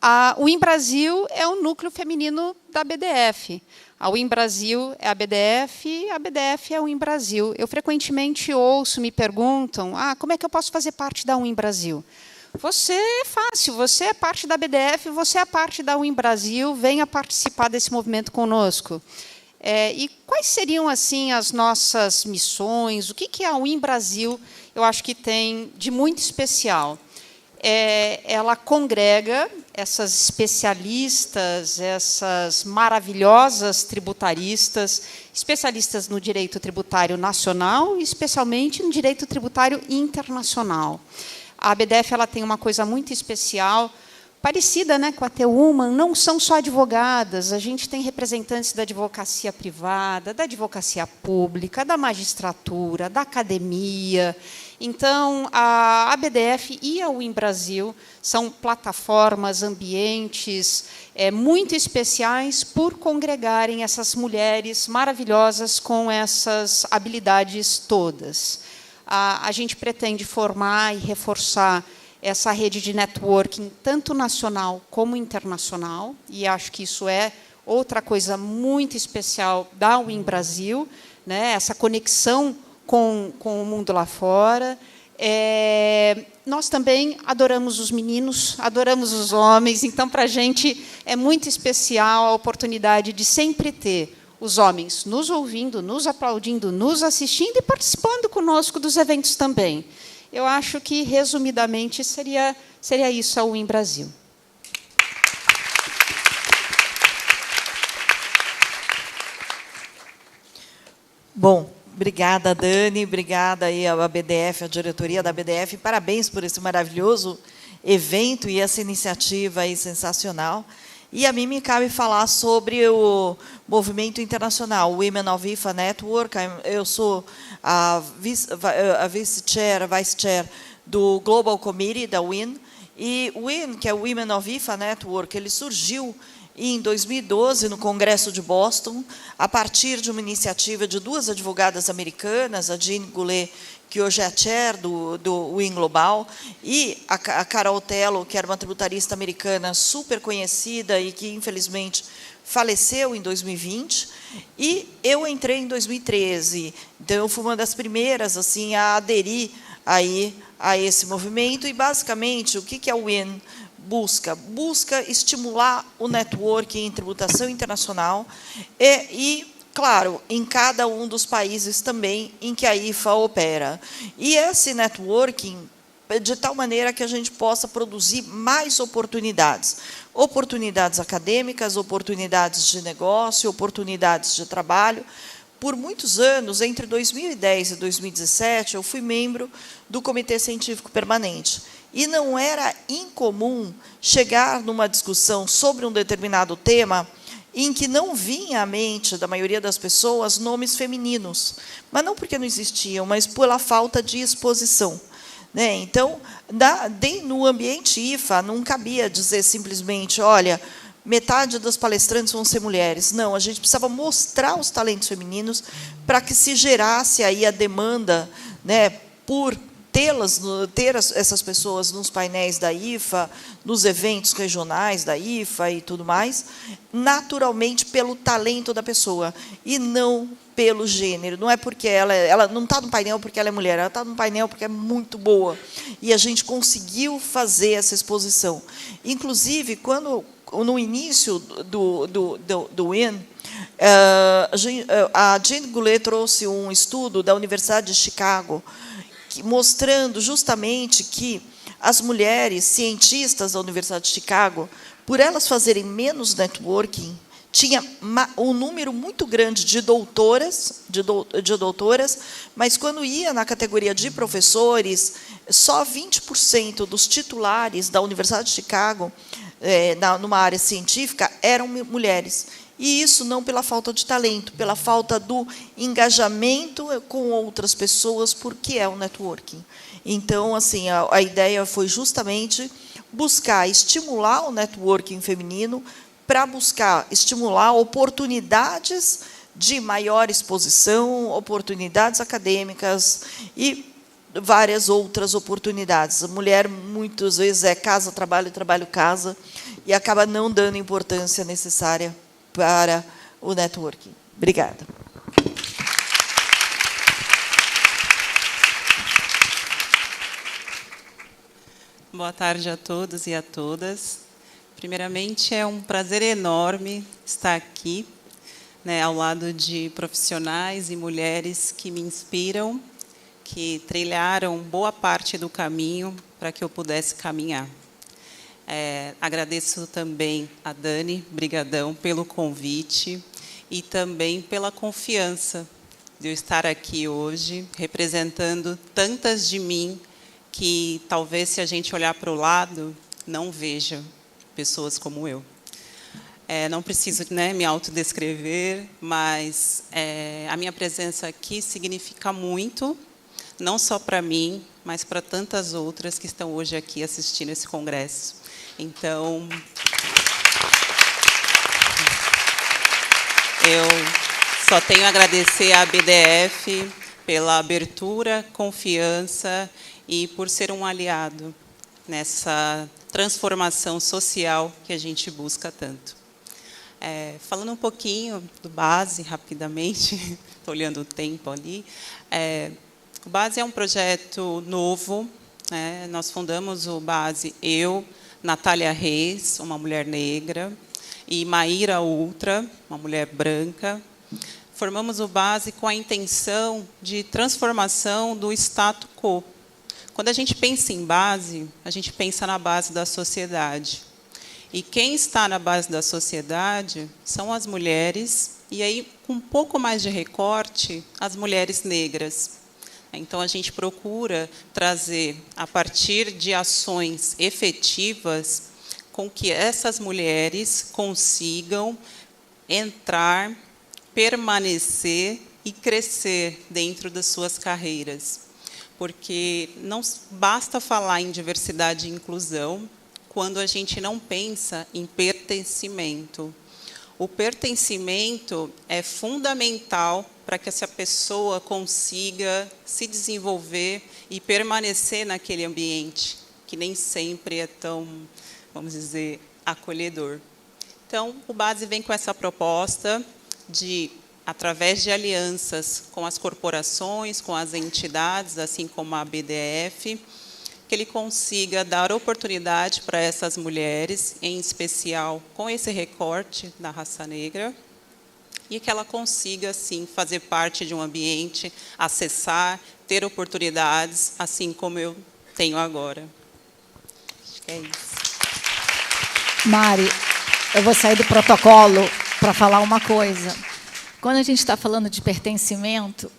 A UIM Brasil é o núcleo feminino da BDF. A UIM Brasil é a BDF e a BDF é a UIM Brasil. Eu frequentemente ouço, me perguntam, como é que eu posso fazer parte da UIM Brasil? Você é fácil, você é parte da BDF, você é parte da UIM Brasil, venha participar desse movimento conosco. E quais seriam assim as nossas missões? O que a UIM Brasil, eu acho que tem de muito especial? Ela congrega essas especialistas, essas maravilhosas tributaristas, especialistas no direito tributário nacional e, especialmente, no direito tributário internacional. A BDF ela tem uma coisa muito especial, parecida, né, com a T-Woman, não são só advogadas, a gente tem representantes da advocacia privada, da advocacia pública, da magistratura, da academia. Então, a ABDF e a WIN Brasil são plataformas, ambientes muito especiais por congregarem essas mulheres maravilhosas com essas habilidades todas. A gente pretende formar e reforçar essa rede de networking, tanto nacional como internacional, e acho que isso é outra coisa muito especial da WIN Brasil, né, essa conexão com o mundo lá fora. Nós também adoramos os meninos, adoramos os homens, então, para a gente, é muito especial a oportunidade de sempre ter os homens nos ouvindo, nos aplaudindo, nos assistindo e participando conosco dos eventos também. Eu acho que, resumidamente, seria isso a WIN Brasil. Bom, obrigada, Dani, obrigada aí à ABDF, à diretoria da ABDF, parabéns por esse maravilhoso evento e essa iniciativa aí sensacional. E a mim me cabe falar sobre o movimento internacional, Women of IFA Network. Eu sou a vice-chair do Global Committee da WIN. E o WIN, que é o Women of IFA Network, ele surgiu em 2012, no Congresso de Boston, a partir de uma iniciativa de duas advogadas americanas, a Jean Goulet, que hoje é a chair do WIN Global, e a Carol Tello, que era uma tributarista americana super conhecida e que, infelizmente, faleceu em 2020, e eu entrei em 2013. Então, eu fui uma das primeiras assim, a aderir aí a esse movimento, e, basicamente, o que a WIN busca? Busca estimular o networking em tributação internacional e claro, em cada um dos países também em que a IFA opera. E esse networking, de tal maneira que a gente possa produzir mais oportunidades. Oportunidades acadêmicas, oportunidades de negócio, oportunidades de trabalho. Por muitos anos, entre 2010 e 2017, eu fui membro do Comitê Científico Permanente. E não era incomum chegar numa discussão sobre um determinado tema em que não vinha à mente da maioria das pessoas nomes femininos, mas não porque não existiam, mas pela falta de exposição. Né? Então, no ambiente IFA, não cabia dizer simplesmente, olha, metade das palestrantes vão ser mulheres. Não, a gente precisava mostrar os talentos femininos para que se gerasse aí a demanda, né, por ter essas pessoas nos painéis da IFA, nos eventos regionais da IFA e tudo mais, naturalmente pelo talento da pessoa, e não pelo gênero. Não é porque ela não está no painel porque ela é mulher, ela está no painel porque é muito boa. E a gente conseguiu fazer essa exposição. Inclusive, quando, no início do WIN, a Jean Goulet trouxe um estudo da Universidade de Chicago, mostrando justamente que as mulheres cientistas da Universidade de Chicago, por elas fazerem menos networking, tinha um número muito grande de doutoras, mas quando ia na categoria de professores, só 20% dos titulares da Universidade de Chicago, numa área científica, eram mulheres. E isso não pela falta de talento, pela falta do engajamento com outras pessoas, porque é o networking. Então, assim, a ideia foi justamente buscar estimular o networking feminino para buscar estimular oportunidades de maior exposição, oportunidades acadêmicas e várias outras oportunidades. A mulher, muitas vezes, é casa, trabalho, trabalho, casa, e acaba não dando importância necessária para o networking. Obrigada. Boa tarde a todos e a todas. Primeiramente, é um prazer enorme estar aqui, né, ao lado de profissionais e mulheres que me inspiram, que trilharam boa parte do caminho para que eu pudesse caminhar. Agradeço também a Dani, brigadão, pelo convite e também pela confiança de eu estar aqui hoje, representando tantas de mim que talvez, se a gente olhar para o lado, não veja, pessoas como eu. Não preciso, né, me autodescrever, mas a minha presença aqui significa muito, não só para mim, mas para tantas outras que estão hoje aqui assistindo esse congresso. Então, eu só tenho a agradecer à BDF pela abertura, confiança e por ser um aliado nessa transformação social que a gente busca tanto. Falando um pouquinho do BASE, rapidamente, estou olhando o tempo ali. O BASE é um projeto novo, né? Nós fundamos o BASE, eu, Natália Reis, uma mulher negra, e Maíra Ultra, uma mulher branca. Formamos o BASE com a intenção de transformação do status quo. Quando a gente pensa em base, a gente pensa na base da sociedade. E quem está na base da sociedade são as mulheres, e aí, com um pouco mais de recorte, as mulheres negras. Então, a gente procura trazer, a partir de ações efetivas, com que essas mulheres consigam entrar, permanecer e crescer dentro das suas carreiras. Porque não basta falar em diversidade e inclusão quando a gente não pensa em pertencimento. O pertencimento é fundamental para que essa pessoa consiga se desenvolver e permanecer naquele ambiente, que nem sempre é tão, vamos dizer, acolhedor. Então, o BASE vem com essa proposta de, através de alianças com as corporações, com as entidades, assim como a BDF, que ele consiga dar oportunidade para essas mulheres, em especial com esse recorte da raça negra, e que ela consiga, sim, fazer parte de um ambiente, acessar, ter oportunidades, assim como eu tenho agora. Acho que é isso. Mari, eu vou sair do protocolo para falar uma coisa. Quando a gente está falando de pertencimento,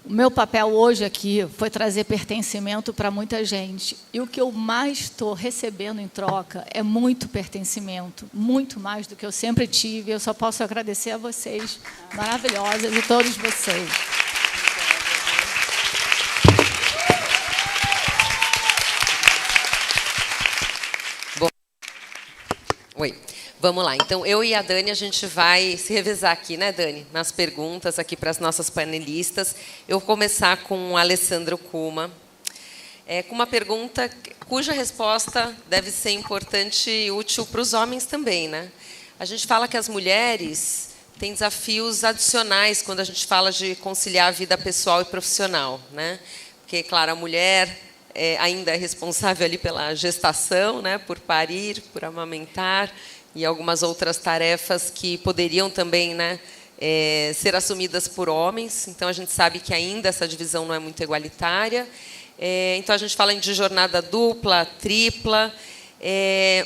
o meu papel hoje aqui foi trazer pertencimento para muita gente. E o que eu mais estou recebendo em troca é muito pertencimento, muito mais do que eu sempre tive. Eu só posso agradecer a vocês, maravilhosas, e todos vocês. Bom, oi. Vamos lá, então eu e a Dani, a gente vai se revezar aqui, né, Dani? Nas perguntas aqui para as nossas panelistas. Eu vou começar com o Alessandro Kuma, com uma pergunta cuja resposta deve ser importante e útil para os homens também, né? A gente fala que as mulheres têm desafios adicionais quando a gente fala de conciliar a vida pessoal e profissional, né? Porque, claro, a mulher ainda é responsável ali pela gestação, né, por parir, por amamentar, e algumas outras tarefas que poderiam também, né, ser assumidas por homens. Então, a gente sabe que ainda essa divisão não é muito igualitária. Então, a gente fala de jornada dupla, tripla,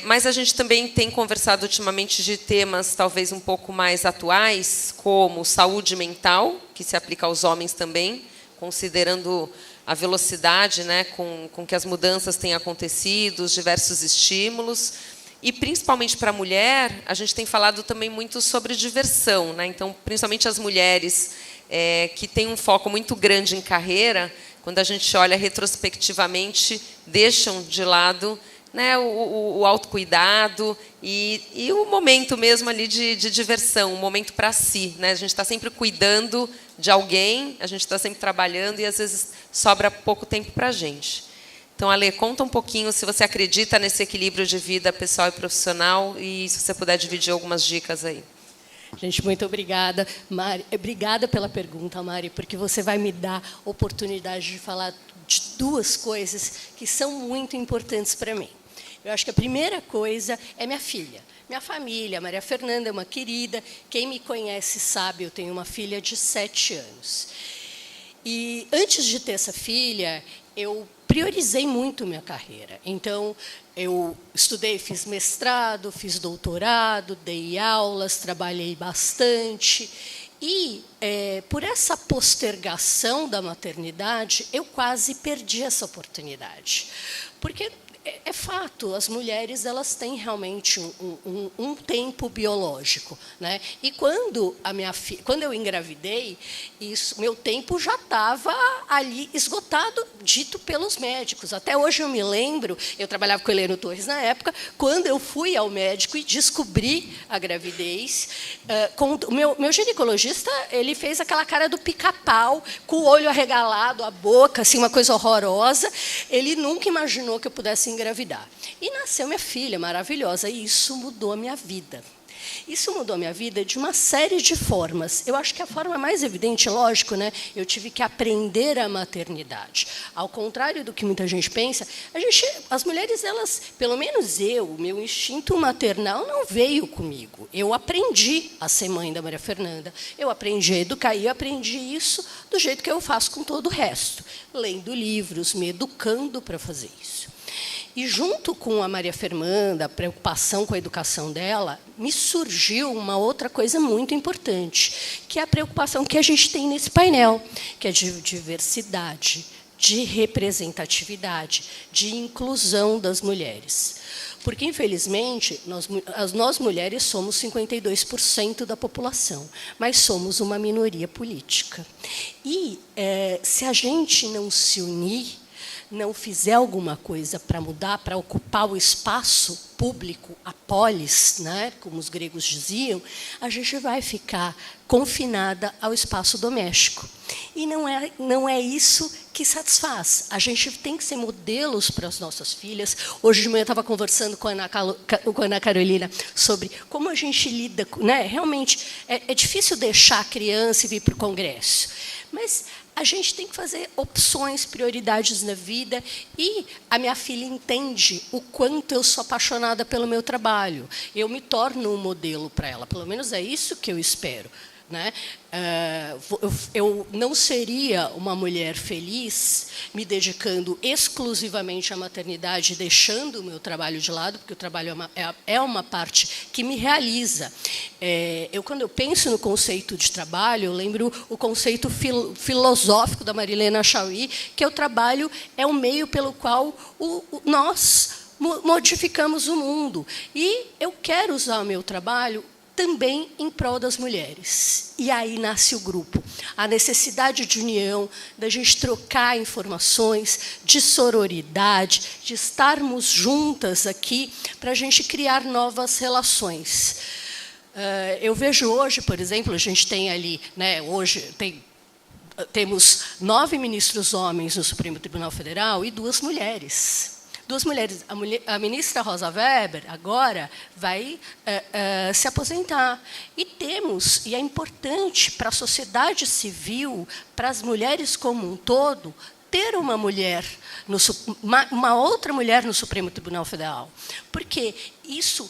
mas a gente também tem conversado ultimamente de temas talvez um pouco mais atuais, como saúde mental, que se aplica aos homens também, considerando a velocidade, né, com que as mudanças têm acontecido, os diversos estímulos. E, principalmente para a mulher, a gente tem falado também muito sobre diversão, né? Então, principalmente as mulheres que têm um foco muito grande em carreira, quando a gente olha retrospectivamente, deixam de lado, né, o autocuidado e o momento mesmo ali de diversão, um momento para si, né? A gente está sempre cuidando de alguém, a gente está sempre trabalhando e, às vezes, sobra pouco tempo para a gente. Então, Ale, conta um pouquinho se você acredita nesse equilíbrio de vida pessoal e profissional e se você puder dividir algumas dicas aí. Gente, muito obrigada, Mari. Obrigada pela pergunta, Mari, porque você vai me dar oportunidade de falar de duas coisas que são muito importantes para mim. Eu acho que a primeira coisa é minha filha. Minha família, Maria Fernanda é uma querida. Quem me conhece sabe, eu tenho uma filha de 7 anos. E antes de ter essa filha, eu priorizei muito minha carreira. Então, eu estudei, fiz mestrado, fiz doutorado, dei aulas, trabalhei bastante. E, por essa postergação da maternidade, eu quase perdi essa oportunidade. Porque É fato, as mulheres elas têm realmente um tempo biológico, né? E quando eu engravidei, meu tempo já estava ali esgotado, dito pelos médicos. Até hoje eu me lembro, eu trabalhava com o Heleno Torres na época, quando eu fui ao médico e descobri a gravidez, o meu ginecologista, ele fez aquela cara do pica-pau, com o olho arregalado, a boca, assim, uma coisa horrorosa. Ele nunca imaginou que eu pudesse engravidar. E nasceu minha filha maravilhosa, e isso mudou a minha vida. Isso mudou a minha vida de uma série de formas. Eu acho que a forma mais evidente, lógico, né? Eu tive que aprender a maternidade. Ao contrário do que muita gente pensa, as mulheres, elas, pelo menos o meu instinto maternal não veio comigo. Eu aprendi a ser mãe da Maria Fernanda. Eu aprendi a educar, e eu aprendi isso do jeito que eu faço com todo o resto, lendo livros, me educando para fazer isso. E, junto com a Maria Fernanda, a preocupação com a educação dela, me surgiu uma outra coisa muito importante, que é a preocupação que a gente tem nesse painel, que é de diversidade, de representatividade, de inclusão das mulheres. Porque, infelizmente, nós mulheres somos 52% da população, mas somos uma minoria política. E, se a gente não se unir, não fizer alguma coisa para mudar, para ocupar o espaço público, a polis, né, como os gregos diziam, a gente vai ficar confinada ao espaço doméstico. E não é isso que satisfaz. A gente tem que ser modelos para as nossas filhas. Hoje de manhã eu estava conversando com a Ana Carolina sobre como a gente lida, né? Realmente, é difícil deixar a criança e vir para o Congresso. Mas a gente tem que fazer opções, prioridades na vida, e a minha filha entende o quanto eu sou apaixonada pelo meu trabalho. Eu me torno um modelo para ela, pelo menos é isso que eu espero, né? Eu não seria uma mulher feliz me dedicando exclusivamente à maternidade, deixando o meu trabalho de lado, porque o trabalho é uma parte que me realiza. Quando eu penso no conceito de trabalho, eu lembro o conceito filosófico da Marilena Chauí, que o trabalho é o meio pelo qual nós modificamos o mundo. E eu quero usar o meu trabalho também em prol das mulheres. E aí nasce o grupo. A necessidade de união, da gente trocar informações, de sororidade, de estarmos juntas aqui para a gente criar novas relações. Eu vejo hoje, por exemplo, a gente tem ali, né, hoje temos 9 ministros homens no Supremo Tribunal Federal e 2 mulheres. 2 mulheres. A ministra Rosa Weber, agora, vai se aposentar. E é importante para a sociedade civil, para as mulheres como um todo, ter uma mulher, uma outra mulher no Supremo Tribunal Federal. Porque isso,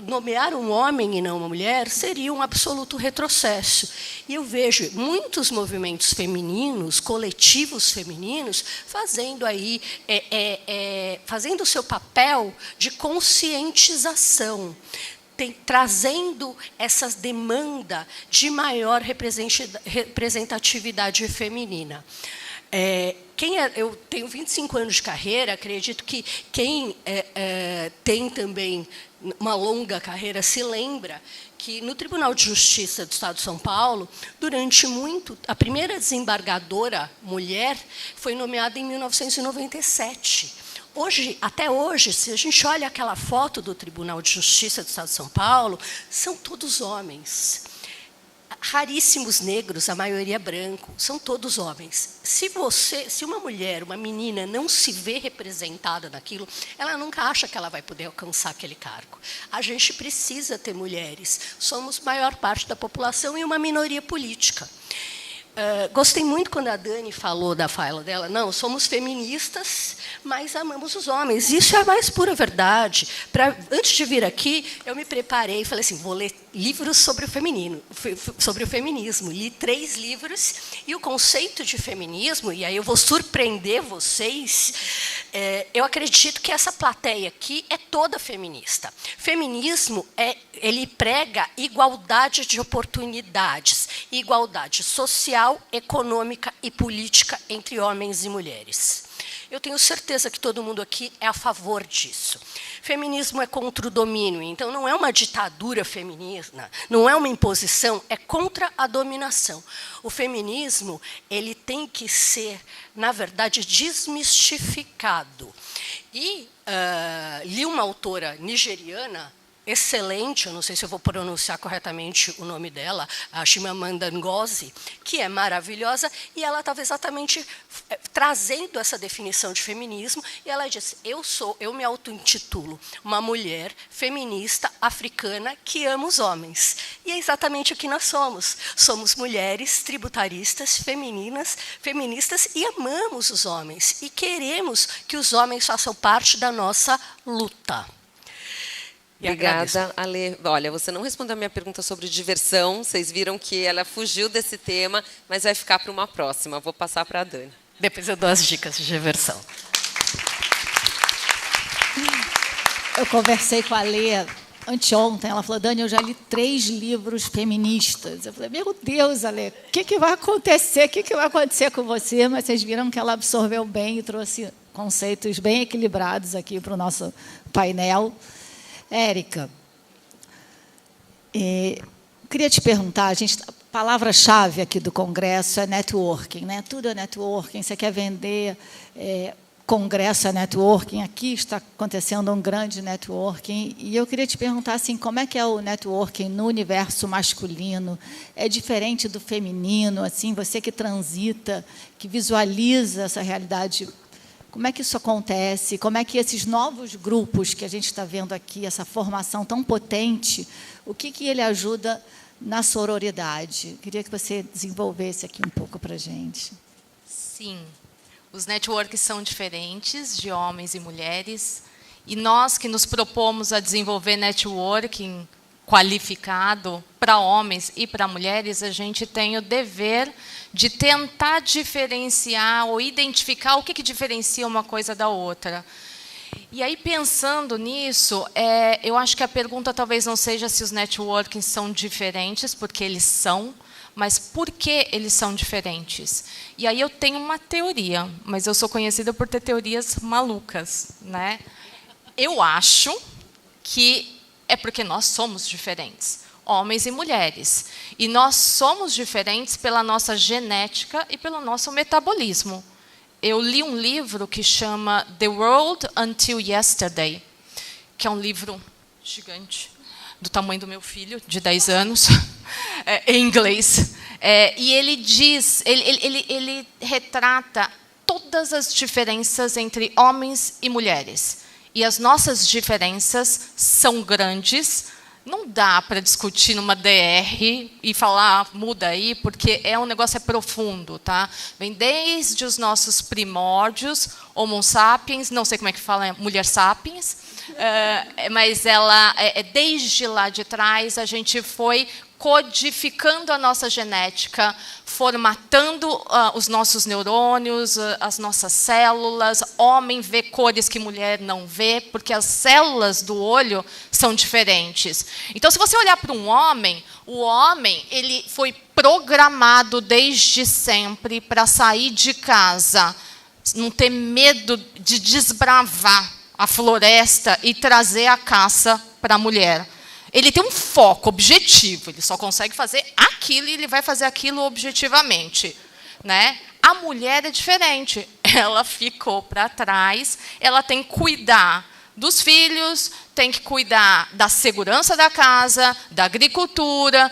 nomear um homem e não uma mulher, seria um absoluto retrocesso. E eu vejo muitos movimentos femininos, coletivos femininos, fazendo o seu papel de conscientização, trazendo essa demanda de maior representatividade feminina. Eu tenho 25 anos de carreira, acredito que quem tem também uma longa carreira se lembra que no Tribunal de Justiça do Estado de São Paulo, a primeira desembargadora mulher foi nomeada em 1997. Até hoje, se a gente olha aquela foto do Tribunal de Justiça do Estado de São Paulo, são todos homens. Raríssimos negros, a maioria branco, são todos homens. Se uma mulher, uma menina, não se vê representada naquilo, ela nunca acha que ela vai poder alcançar aquele cargo. A gente precisa ter mulheres. Somos a maior parte da população e uma minoria política. Gostei muito quando a Dani falou da fala dela. Não, somos feministas, mas amamos os homens. Isso é a mais pura verdade. Antes de vir aqui, eu me preparei e falei assim, vou ler livros sobre o feminismo. Li 3 livros, e o conceito de feminismo, e aí eu vou surpreender vocês, eu acredito que essa plateia aqui é toda feminista. Feminismo, ele prega igualdade de oportunidades, igualdade social, econômica e política entre homens e mulheres. Eu tenho certeza que todo mundo aqui é a favor disso. Feminismo é contra o domínio, então não é uma ditadura feminina, não é uma imposição, é contra a dominação. O feminismo, ele tem que ser, na verdade, desmistificado. E li uma autora nigeriana, excelente, eu não sei se eu vou pronunciar corretamente o nome dela, a Chimamanda Ngozi, que é maravilhosa, e ela estava exatamente trazendo essa definição de feminismo, e ela disse, eu me auto-intitulo uma mulher feminista africana que ama os homens. E é exatamente o que nós somos. Somos mulheres tributaristas, feministas, e amamos os homens, e queremos que os homens façam parte da nossa luta. Obrigada, Ale. Olha, você não respondeu a minha pergunta sobre diversão. Vocês viram que ela fugiu desse tema, mas vai ficar para uma próxima. Vou passar para a Dani. Depois eu dou as dicas de diversão. Eu conversei com a Lê anteontem. Ela falou, Dani, eu já li 3 livros feministas. Eu falei, meu Deus, Ale, o que vai acontecer? O que vai acontecer com você? Mas vocês viram que ela absorveu bem e trouxe conceitos bem equilibrados aqui para o nosso painel. Érica, queria te perguntar, a palavra-chave aqui do Congresso é networking, né? Tudo é networking, você quer vender Congresso é networking, aqui está acontecendo um grande networking, e eu queria te perguntar assim, como é que é o networking no universo masculino? É diferente do feminino? Assim, você que transita, que visualiza essa realidade, como é que isso acontece? Como é que esses novos grupos que a gente está vendo aqui, essa formação tão potente, o que ele ajuda na sororidade? Queria que você desenvolvesse aqui um pouco para a gente. Sim, os networks são diferentes de homens e mulheres, e nós que nos propomos a desenvolver networking qualificado para homens e para mulheres, a gente tem o dever de tentar diferenciar ou identificar o que diferencia uma coisa da outra. E aí, pensando nisso, eu acho que a pergunta talvez não seja se os networkings são diferentes, porque eles são, mas por que eles são diferentes? E aí eu tenho uma teoria, mas eu sou conhecida por ter teorias malucas, né? Eu acho que é porque nós somos diferentes, homens e mulheres. E nós somos diferentes pela nossa genética e pelo nosso metabolismo. Eu li um livro que chama The World Until Yesterday, que é um livro gigante, do tamanho do meu filho, de 10 anos, em inglês. E ele diz, ele retrata todas as diferenças entre homens e mulheres. E as nossas diferenças são grandes. Não dá para discutir numa DR e falar, muda aí, porque um negócio profundo, tá? Vem desde os nossos primórdios, Homo sapiens, não sei como é que fala, mulher sapiens, mas ela, desde lá de trás, a gente foi codificando a nossa genética, formatando os nossos neurônios, as nossas células. Homem vê cores que mulher não vê, porque as células do olho são diferentes. Então, se você olhar para um homem, o homem ele foi programado desde sempre para sair de casa, não ter medo de desbravar a floresta e trazer a caça para a mulher. Ele tem um foco objetivo, ele só consegue fazer aquilo e ele vai fazer aquilo objetivamente, né? A mulher é diferente, ela ficou para trás, ela tem que cuidar dos filhos, tem que cuidar da segurança da casa, da agricultura,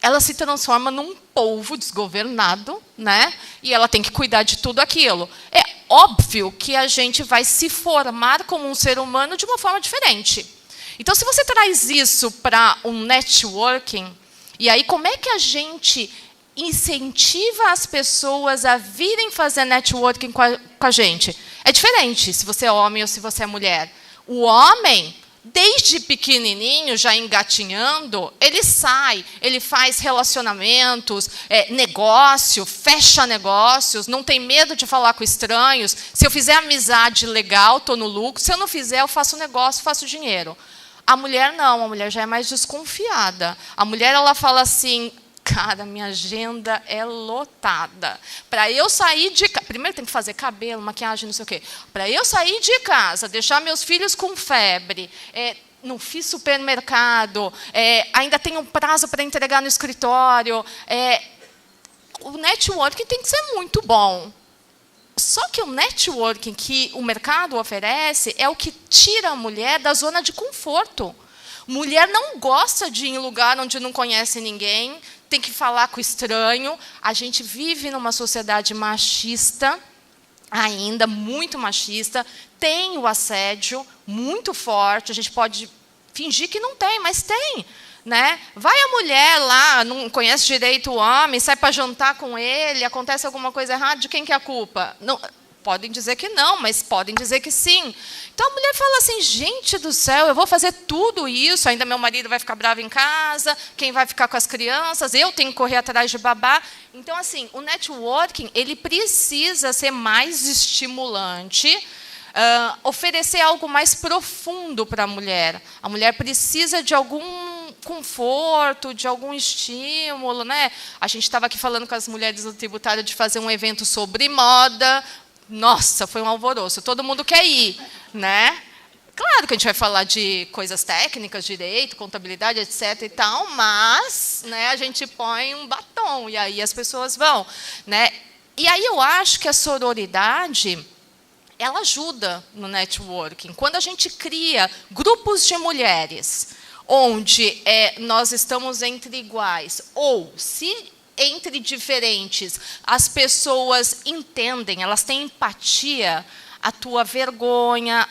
ela se transforma num povo desgovernado, né? E ela tem que cuidar de tudo aquilo. É óbvio que a gente vai se formar como um ser humano de uma forma diferente. Então, se você traz isso para um networking, e aí como é que a gente incentiva as pessoas a virem fazer networking com a gente? É diferente se você é homem ou se você é mulher. O homem, desde pequenininho, já engatinhando, ele sai, ele faz relacionamentos, negócio, fecha negócios, não tem medo de falar com estranhos. Se eu fizer amizade legal, estou no lucro. Se eu não fizer, eu faço negócio, faço dinheiro. A mulher não, a mulher já é mais desconfiada. A mulher ela fala assim, Cara, minha agenda é lotada. Para eu sair de casa... Primeiro tem que fazer cabelo, maquiagem, não sei o quê. Para eu sair de casa, deixar meus filhos com febre, não fiz supermercado, ainda tenho um prazo para entregar no escritório. O networking tem que ser muito bom. Só que o networking que o mercado oferece é o que tira a mulher da zona de conforto. Mulher não gosta de ir em lugar onde não conhece ninguém, tem que falar com o estranho. A gente vive numa sociedade machista, ainda muito machista, tem o assédio muito forte, a gente pode fingir que não tem, mas tem. Né? Vai a mulher lá, não conhece direito o homem, sai para jantar com ele, acontece alguma coisa errada, de quem que é a culpa? Não, podem dizer que não, mas podem dizer que sim. Então a mulher fala assim, gente do céu, eu vou fazer tudo isso, ainda meu marido vai ficar bravo em casa, quem vai ficar com as crianças, eu tenho que correr atrás de babá. Então, assim, o networking ele precisa ser mais estimulante, oferecer algo mais profundo para a mulher. A mulher precisa de algum conforto, de algum estímulo, né? A gente estava aqui falando com as mulheres do tributário de fazer um evento sobre moda. Nossa, foi um alvoroço. Todo mundo quer ir, né? Claro que a gente vai falar de coisas técnicas, direito, contabilidade, etc. e tal, mas, né, a gente põe um batom e aí as pessoas vão, né? E aí eu acho que a sororidade ela ajuda no networking. Quando a gente cria grupos de mulheres, onde nós estamos entre iguais, ou se entre diferentes, as pessoas entendem, elas têm empatia, a tua vergonha,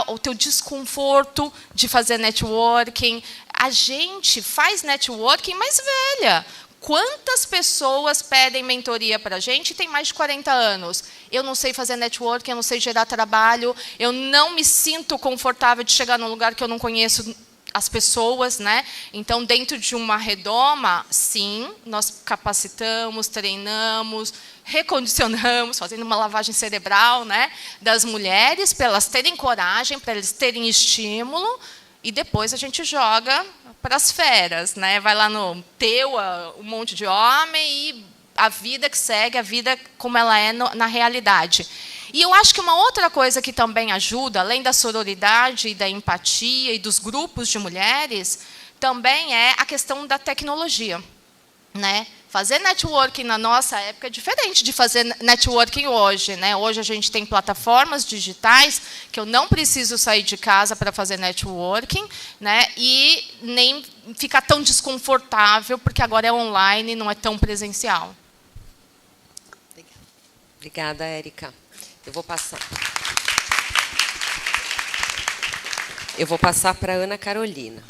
o teu desconforto de fazer networking. A gente faz networking mais velha. Quantas pessoas pedem mentoria para a gente e tem mais de 40 anos? Eu não sei fazer networking, eu não sei gerar trabalho, eu não me sinto confortável de chegar num lugar que eu não conheço as pessoas, né? Então, dentro de uma redoma, sim, nós capacitamos, treinamos, recondicionamos, fazendo uma lavagem cerebral, né, das mulheres, para elas terem coragem, para eles terem estímulo, e depois a gente joga para as feras, né? Vai lá no Teua, um monte de homem, e a vida que segue, a vida como ela é na realidade. E eu acho que uma outra coisa que também ajuda, além da sororidade e da empatia e dos grupos de mulheres, também é a questão da tecnologia, né? Fazer networking na nossa época é diferente de fazer networking hoje, né? Hoje a gente tem plataformas digitais que eu não preciso sair de casa para fazer networking, né? E nem ficar tão desconfortável, porque agora é online e não é tão presencial. Obrigada, Érica. Eu vou passar para a Ana Carolina.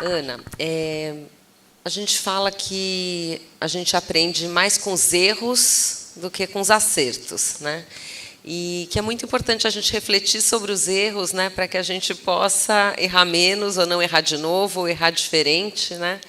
Ana, a gente fala que a gente aprende mais com os erros do que com os acertos, né? E que é muito importante a gente refletir sobre os erros, né, para que a gente possa errar menos ou não errar de novo, ou errar diferente, né?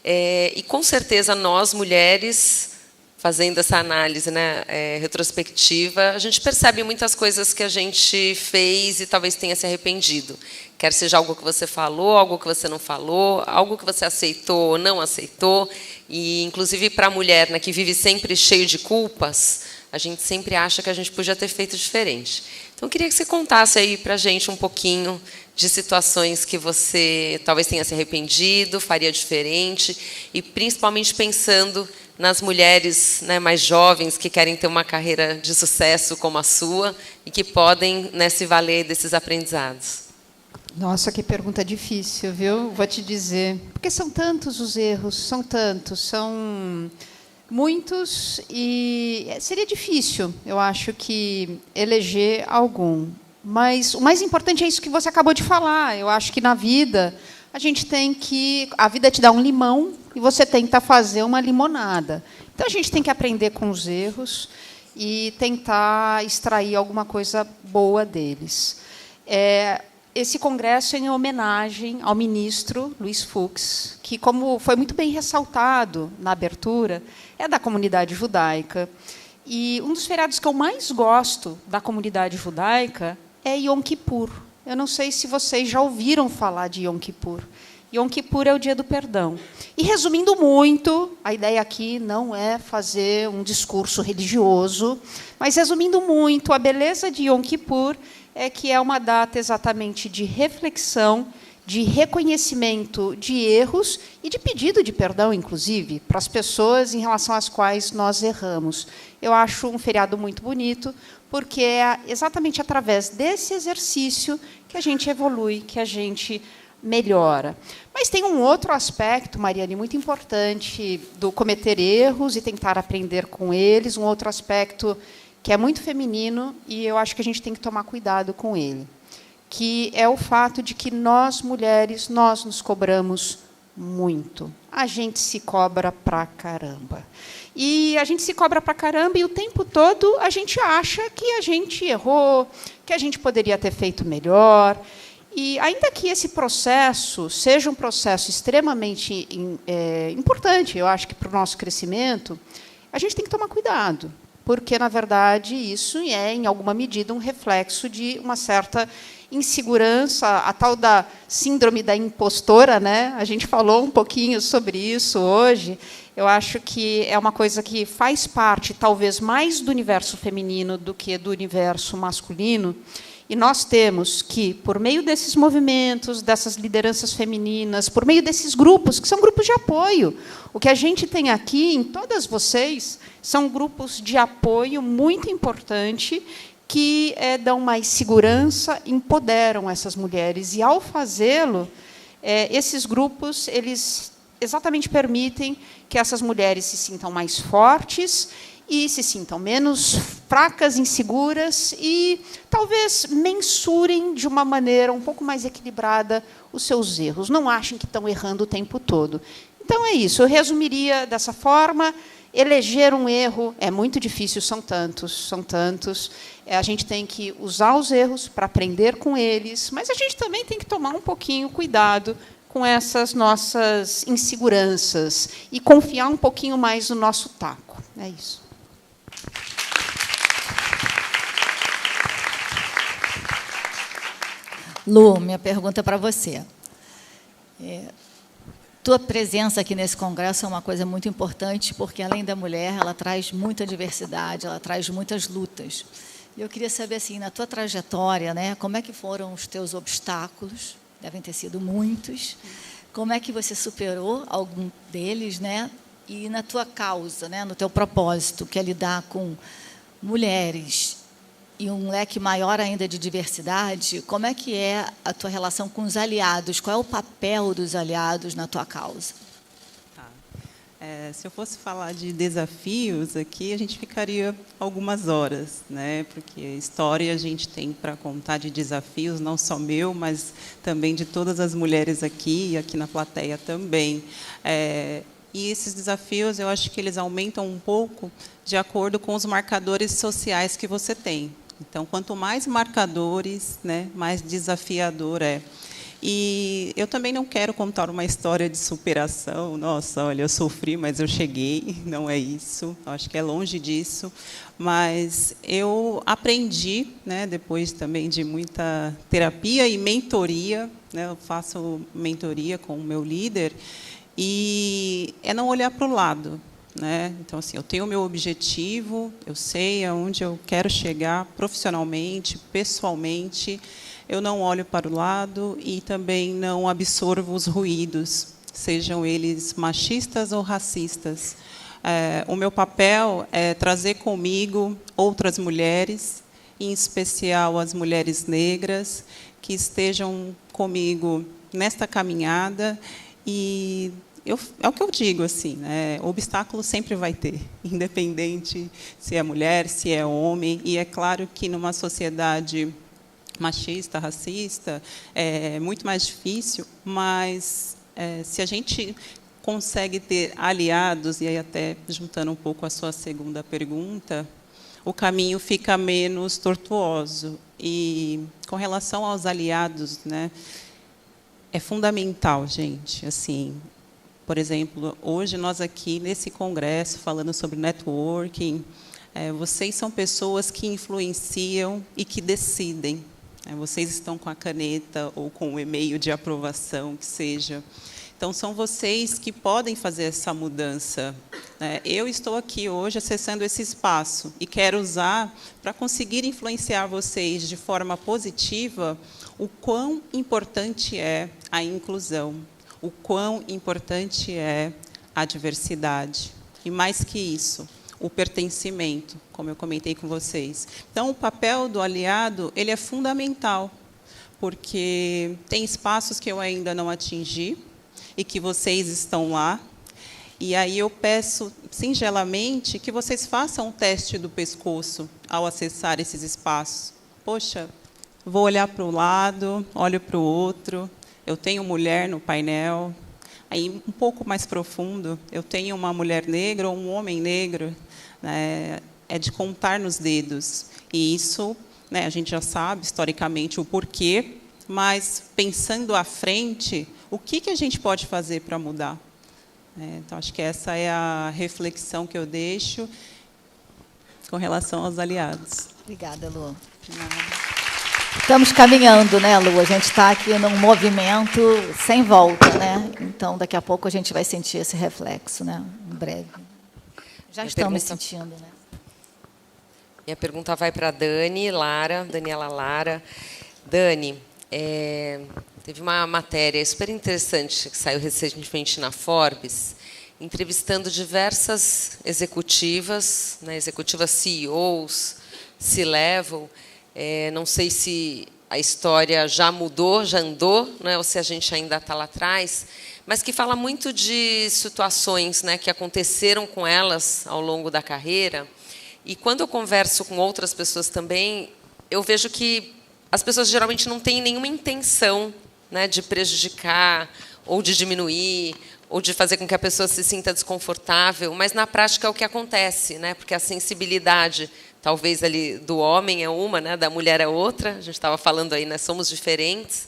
E com certeza nós, mulheres, fazendo essa análise, né, retrospectiva, a gente percebe muitas coisas que a gente fez e talvez tenha se arrependido. Quer seja algo que você falou, algo que você não falou, algo que você aceitou ou não aceitou. E, inclusive, para a mulher, né, que vive sempre cheio de culpas, a gente sempre acha que a gente podia ter feito diferente. Então, eu queria que você contasse aí para a gente um pouquinho de situações que você talvez tenha se arrependido, faria diferente, e principalmente pensando nas mulheres, né, mais jovens que querem ter uma carreira de sucesso como a sua e que podem, né, se valer desses aprendizados. Nossa, que pergunta difícil, viu? Vou te dizer. Porque são tantos os erros, são tantos, são muitos, e seria difícil, eu acho, que eleger algum. Mas o mais importante é isso que você acabou de falar. Eu acho que na vida a gente tem que... A vida te dá um limão e você tenta fazer uma limonada. Então, a gente tem que aprender com os erros e tentar extrair alguma coisa boa deles. Esse congresso é em homenagem ao ministro Luiz Fux, que, como foi muito bem ressaltado na abertura, é da comunidade judaica. E um dos feriados que eu mais gosto da comunidade judaica é Yom Kippur. Eu não sei se vocês já ouviram falar de Yom Kippur. Yom Kippur é o dia do perdão. E, resumindo muito, a ideia aqui não é fazer um discurso religioso, mas, resumindo muito, a beleza de Yom Kippur é que é uma data exatamente de reflexão, de reconhecimento de erros e de pedido de perdão, inclusive, para as pessoas em relação às quais nós erramos. Eu acho um feriado muito bonito, porque é exatamente através desse exercício que a gente evolui, que a gente melhora. Mas tem um outro aspecto, Mariane, muito importante do cometer erros e tentar aprender com eles, um outro aspecto que é muito feminino e eu acho que a gente tem que tomar cuidado com ele, que é o fato de que nós, mulheres, nós nos cobramos muito. A gente se cobra pra caramba. E a gente se cobra pra caramba e o tempo todo a gente acha que a gente errou, que a gente poderia ter feito melhor. E ainda que esse processo seja um processo extremamente importante, eu acho que para o nosso crescimento, a gente tem que tomar cuidado, porque, na verdade, isso é, em alguma medida, um reflexo de uma certa insegurança, a tal da síndrome da impostora, né? A gente falou um pouquinho sobre isso hoje. Eu acho que é uma coisa que faz parte, talvez, mais do universo feminino do que do universo masculino. E nós temos que, por meio desses movimentos, dessas lideranças femininas, por meio desses grupos, que são grupos de apoio, o que a gente tem aqui, em todas vocês, são grupos de apoio muito importante que dão mais segurança, empoderam essas mulheres. E, ao fazê-lo, esses grupos eles exatamente permitem que essas mulheres se sintam mais fortes e se sintam menos fracas, inseguras e talvez mensurem de uma maneira um pouco mais equilibrada os seus erros. Não achem que estão errando o tempo todo. Então, é isso. Eu resumiria dessa forma. Eleger um erro é muito difícil, são tantos, são tantos. A gente tem que usar os erros para aprender com eles, mas a gente também tem que tomar um pouquinho cuidado com essas nossas inseguranças e confiar um pouquinho mais no nosso taco. É isso. Lu, minha pergunta é para você. Tua presença aqui nesse congresso é uma coisa muito importante, porque, além da mulher, ela traz muita diversidade, ela traz muitas lutas. E eu queria saber, assim, na tua trajetória, né, como é que foram os teus obstáculos? Devem ter sido muitos. Como é que você superou algum deles, né? E na tua causa, né, no teu propósito, que é lidar com mulheres e um leque maior ainda de diversidade, como é que é a tua relação com os aliados? Qual é o papel dos aliados na tua causa? Se eu fosse falar de desafios aqui, a gente ficaria algumas horas, né? Porque história a gente tem para contar de desafios, não só meu, mas também de todas as mulheres aqui e aqui na plateia também. E esses desafios, eu acho que eles aumentam um pouco de acordo com os marcadores sociais que você tem. Então, quanto mais marcadores, né, mais desafiador é. E eu também não quero contar uma história de superação. Nossa, olha, eu sofri, mas eu cheguei. Não é isso. Acho que é longe disso. Mas eu aprendi, né, depois também de muita terapia e mentoria, né, eu faço mentoria com o meu líder, e é não olhar para o lado. Né? Então, assim, eu tenho o meu objetivo, eu sei aonde eu quero chegar profissionalmente, pessoalmente, eu não olho para o lado e também não absorvo os ruídos, sejam eles machistas ou racistas. O meu papel é trazer comigo outras mulheres, em especial as mulheres negras, que estejam comigo nesta caminhada e é o que eu digo, assim, né? Obstáculo sempre vai ter, independente se é mulher, se é homem. E é claro que, numa sociedade machista, racista, é muito mais difícil, mas se a gente consegue ter aliados, e aí até juntando um pouco a sua segunda pergunta, o caminho fica menos tortuoso. E, com relação aos aliados, né, é fundamental, gente, assim. Por exemplo, hoje nós aqui nesse congresso falando sobre networking, vocês são pessoas que influenciam e que decidem. Vocês estão com a caneta ou com o e-mail de aprovação, que seja. Então, são vocês que podem fazer essa mudança. Eu estou aqui hoje acessando esse espaço e quero usar para conseguir influenciar vocês de forma positiva o quão importante é a inclusão, o quão importante é a diversidade. E mais que isso, o pertencimento, como eu comentei com vocês. Então, o papel do aliado ele é fundamental, porque tem espaços que eu ainda não atingi, e que vocês estão lá. E aí eu peço, singelamente, que vocês façam um teste do pescoço ao acessar esses espaços. Poxa, vou olhar para um lado, olho para o outro, eu tenho mulher no painel. Aí, um pouco mais profundo, eu tenho uma mulher negra ou um homem negro, né? É de contar nos dedos. E isso, né, a gente já sabe, historicamente, o porquê, mas, pensando à frente, o que a gente pode fazer para mudar? Então, acho que essa é a reflexão que eu deixo com relação aos aliados. Obrigada, Lu. Estamos caminhando, né, Lu? A gente está aqui num movimento sem volta, né? Então, daqui a pouco a gente vai sentir esse reflexo, né? Em breve. Já estamos sentindo, né? Minha pergunta vai para a Daniela Lara. Dani, teve uma matéria super interessante que saiu recentemente na Forbes, entrevistando diversas executivas, né, executivas CEOs, C-level. Não sei se a história já mudou, já andou, né, ou se a gente ainda está lá atrás, mas que fala muito de situações, né, que aconteceram com elas ao longo da carreira. E quando eu converso com outras pessoas também, eu vejo que as pessoas geralmente não têm nenhuma intenção, né, de prejudicar, ou de diminuir, ou de fazer com que a pessoa se sinta desconfortável, mas na prática é o que acontece, né, porque a sensibilidade, talvez ali do homem é uma, né, da mulher é outra, a gente estava falando aí, né, somos diferentes,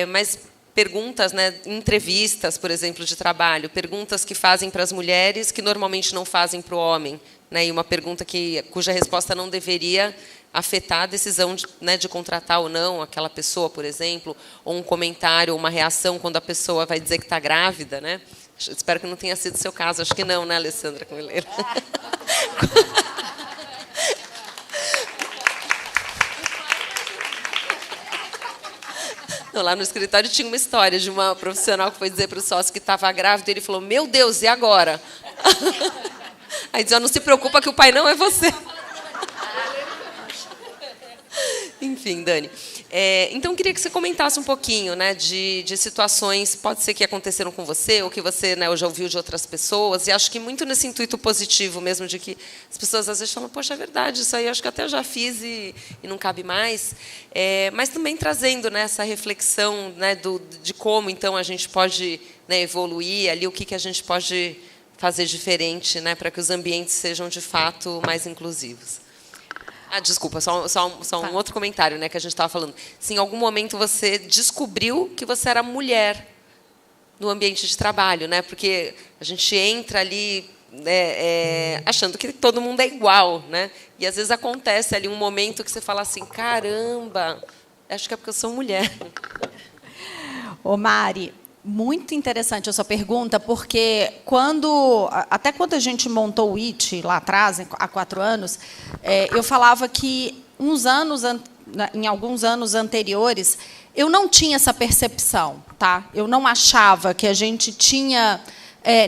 mas perguntas, né, entrevistas, por exemplo, de trabalho, perguntas que fazem para as mulheres que normalmente não fazem para o homem, né, e uma pergunta cuja resposta não deveria afetar a decisão de contratar ou não aquela pessoa, por exemplo, ou um comentário, ou uma reação quando a pessoa vai dizer que está grávida, né? Espero que não tenha sido o seu caso. Acho que não, né, Alessandra Coelheiro? Não, lá no escritório tinha uma história de uma profissional que foi dizer para o sócio que estava grávida, e ele falou, meu Deus, e agora? Aí dizia, não se preocupa que o pai não é você. Enfim, Dani. Então, queria que você comentasse um pouquinho, né, de situações, pode ser que aconteceram com você, ou que você, né, já ouviu de outras pessoas, e acho que muito nesse intuito positivo mesmo, de que as pessoas às vezes falam, poxa, é verdade, isso aí eu acho que até eu já fiz e não cabe mais, mas também trazendo, né, essa reflexão, né, de como, então, a gente pode, né, evoluir ali, o que a gente pode fazer diferente, né, para que os ambientes sejam, de fato, mais inclusivos. Desculpa, só um outro comentário, né, que a gente estava falando. Se em algum momento você descobriu que você era mulher no ambiente de trabalho, né, porque a gente entra ali achando que todo mundo é igual, né, e às vezes acontece ali um momento que você fala assim, caramba, acho que é porque eu sou mulher. Ô Mari, muito interessante a sua pergunta, porque até quando a gente montou o IT lá atrás, há 4 anos, eu falava que em alguns anos anteriores, eu não tinha essa percepção, tá? Eu não achava que a gente tinha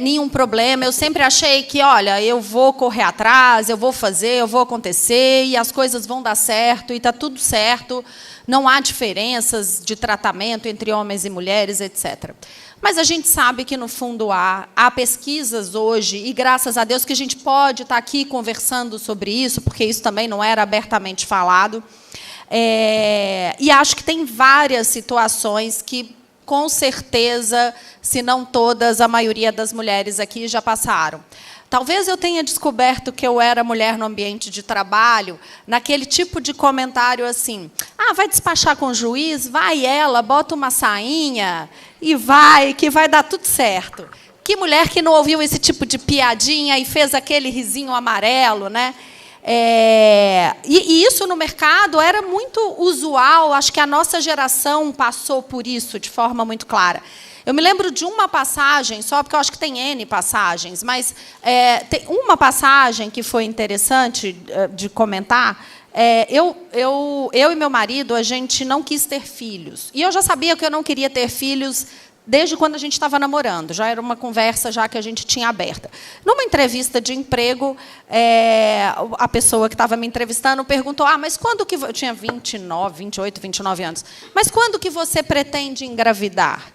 nenhum problema. Eu sempre achei que, olha, eu vou correr atrás, eu vou fazer, eu vou acontecer, e as coisas vão dar certo, e está tudo certo. Não há diferenças de tratamento entre homens e mulheres, etc. Mas a gente sabe que, no fundo, há pesquisas hoje, e graças a Deus que a gente pode estar aqui conversando sobre isso, porque isso também não era abertamente falado. E acho que tem várias situações que, com certeza, se não todas, a maioria das mulheres aqui já passaram. Talvez eu tenha descoberto que eu era mulher no ambiente de trabalho, naquele tipo de comentário assim, vai despachar com o juiz? Vai ela, bota uma sainha e vai, que vai dar tudo certo. Que mulher que não ouviu esse tipo de piadinha e fez aquele risinho amarelo, né? E isso no mercado era muito usual, acho que a nossa geração passou por isso de forma muito clara. Eu me lembro de uma passagem, só porque eu acho que tem N passagens, mas tem uma passagem que foi interessante de comentar. Eu e meu marido, a gente não quis ter filhos. E eu já sabia que eu não queria ter filhos desde quando a gente estava namorando. Já era uma conversa já que a gente tinha aberta. Numa entrevista de emprego, a pessoa que estava me entrevistando perguntou, mas quando que... Eu tinha 28, 29 anos. Mas quando que você pretende engravidar?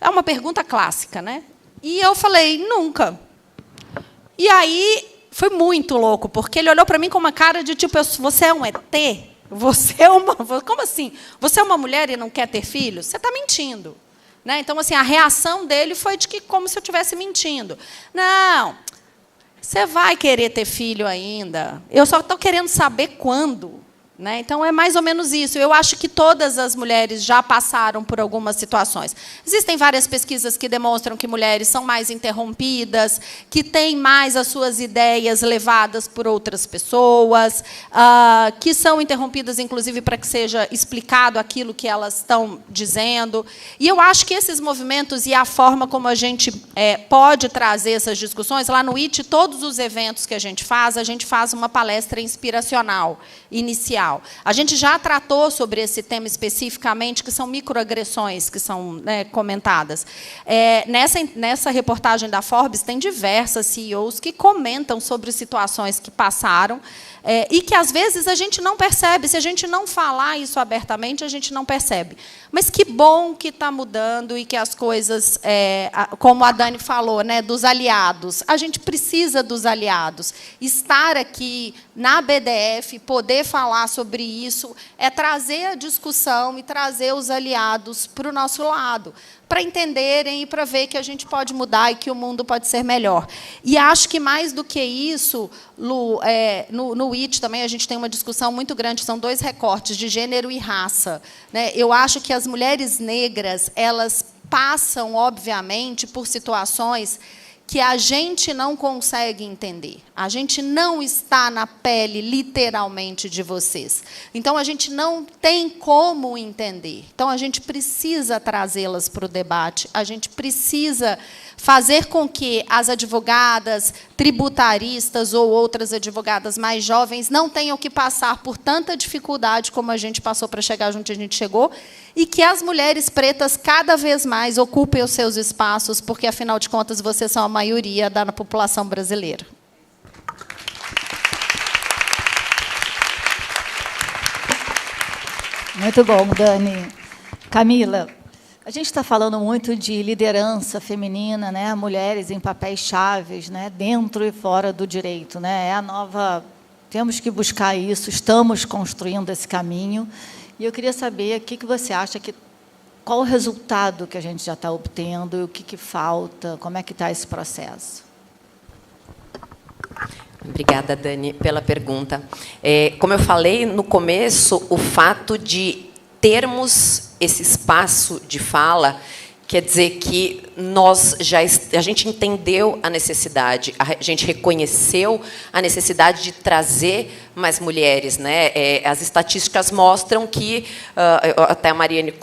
É uma pergunta clássica, né? E eu falei, nunca. E aí, foi muito louco, porque ele olhou para mim com uma cara de tipo, você é um ET? Você é uma... Como assim? Você é uma mulher e não quer ter filhos? Você está mentindo. Né? Então, assim, a reação dele foi de que como se eu estivesse mentindo. Não, você vai querer ter filho ainda. Eu só estou querendo saber quando. Né? Então, é mais ou menos isso. Eu acho que todas as mulheres já passaram por algumas situações. Existem várias pesquisas que demonstram que mulheres são mais interrompidas, que têm mais as suas ideias levadas por outras pessoas, que são interrompidas, inclusive, para que seja explicado aquilo que elas estão dizendo. E eu acho que esses movimentos e a forma como a gente pode trazer essas discussões, lá no IT, todos os eventos que a gente faz uma palestra inspiracional, inicial. A gente já tratou sobre esse tema especificamente, que são microagressões que são comentadas. Nessa reportagem da Forbes, tem diversas CEOs que comentam sobre situações que passaram e que, às vezes, a gente não percebe. Se a gente não falar isso abertamente, a gente não percebe. Mas que bom que está mudando e que as coisas, como a Dani falou, né, dos aliados. A gente precisa dos aliados. Estar aqui na BDF, poder falar sobre isso, é trazer a discussão e trazer os aliados para o nosso lado, para entenderem e para ver que a gente pode mudar e que o mundo pode ser melhor. E acho que, mais do que isso, Lu, no IT também a gente tem uma discussão muito grande, são 2 recortes, de gênero e raça. Né? Eu acho que as mulheres negras, elas passam, obviamente, por situações que a gente não consegue entender. A gente não está na pele, literalmente, de vocês. Então, a gente não tem como entender. Então, a gente precisa trazê-las para o debate, a gente precisa fazer com que as advogadas tributaristas ou outras advogadas mais jovens não tenham que passar por tanta dificuldade como a gente passou para chegar onde a gente chegou, e que as mulheres pretas cada vez mais ocupem os seus espaços, porque, afinal de contas, vocês são a maioria da população brasileira. Muito bom, Dani. Camila, a gente está falando muito de liderança feminina, né? Mulheres em papéis chaves, né? Dentro e fora do direito. Né? É a nova... Temos que buscar isso, estamos construindo esse caminho. E eu queria saber o que você acha, qual o resultado que a gente já está obtendo, e o que falta, como é que está esse processo? Obrigada, Dani, pela pergunta. Como eu falei no começo, o fato de termos esse espaço de fala quer dizer que a gente entendeu a necessidade, a gente reconheceu a necessidade de trazer mais mulheres. Né? As estatísticas mostram que, até a Mariane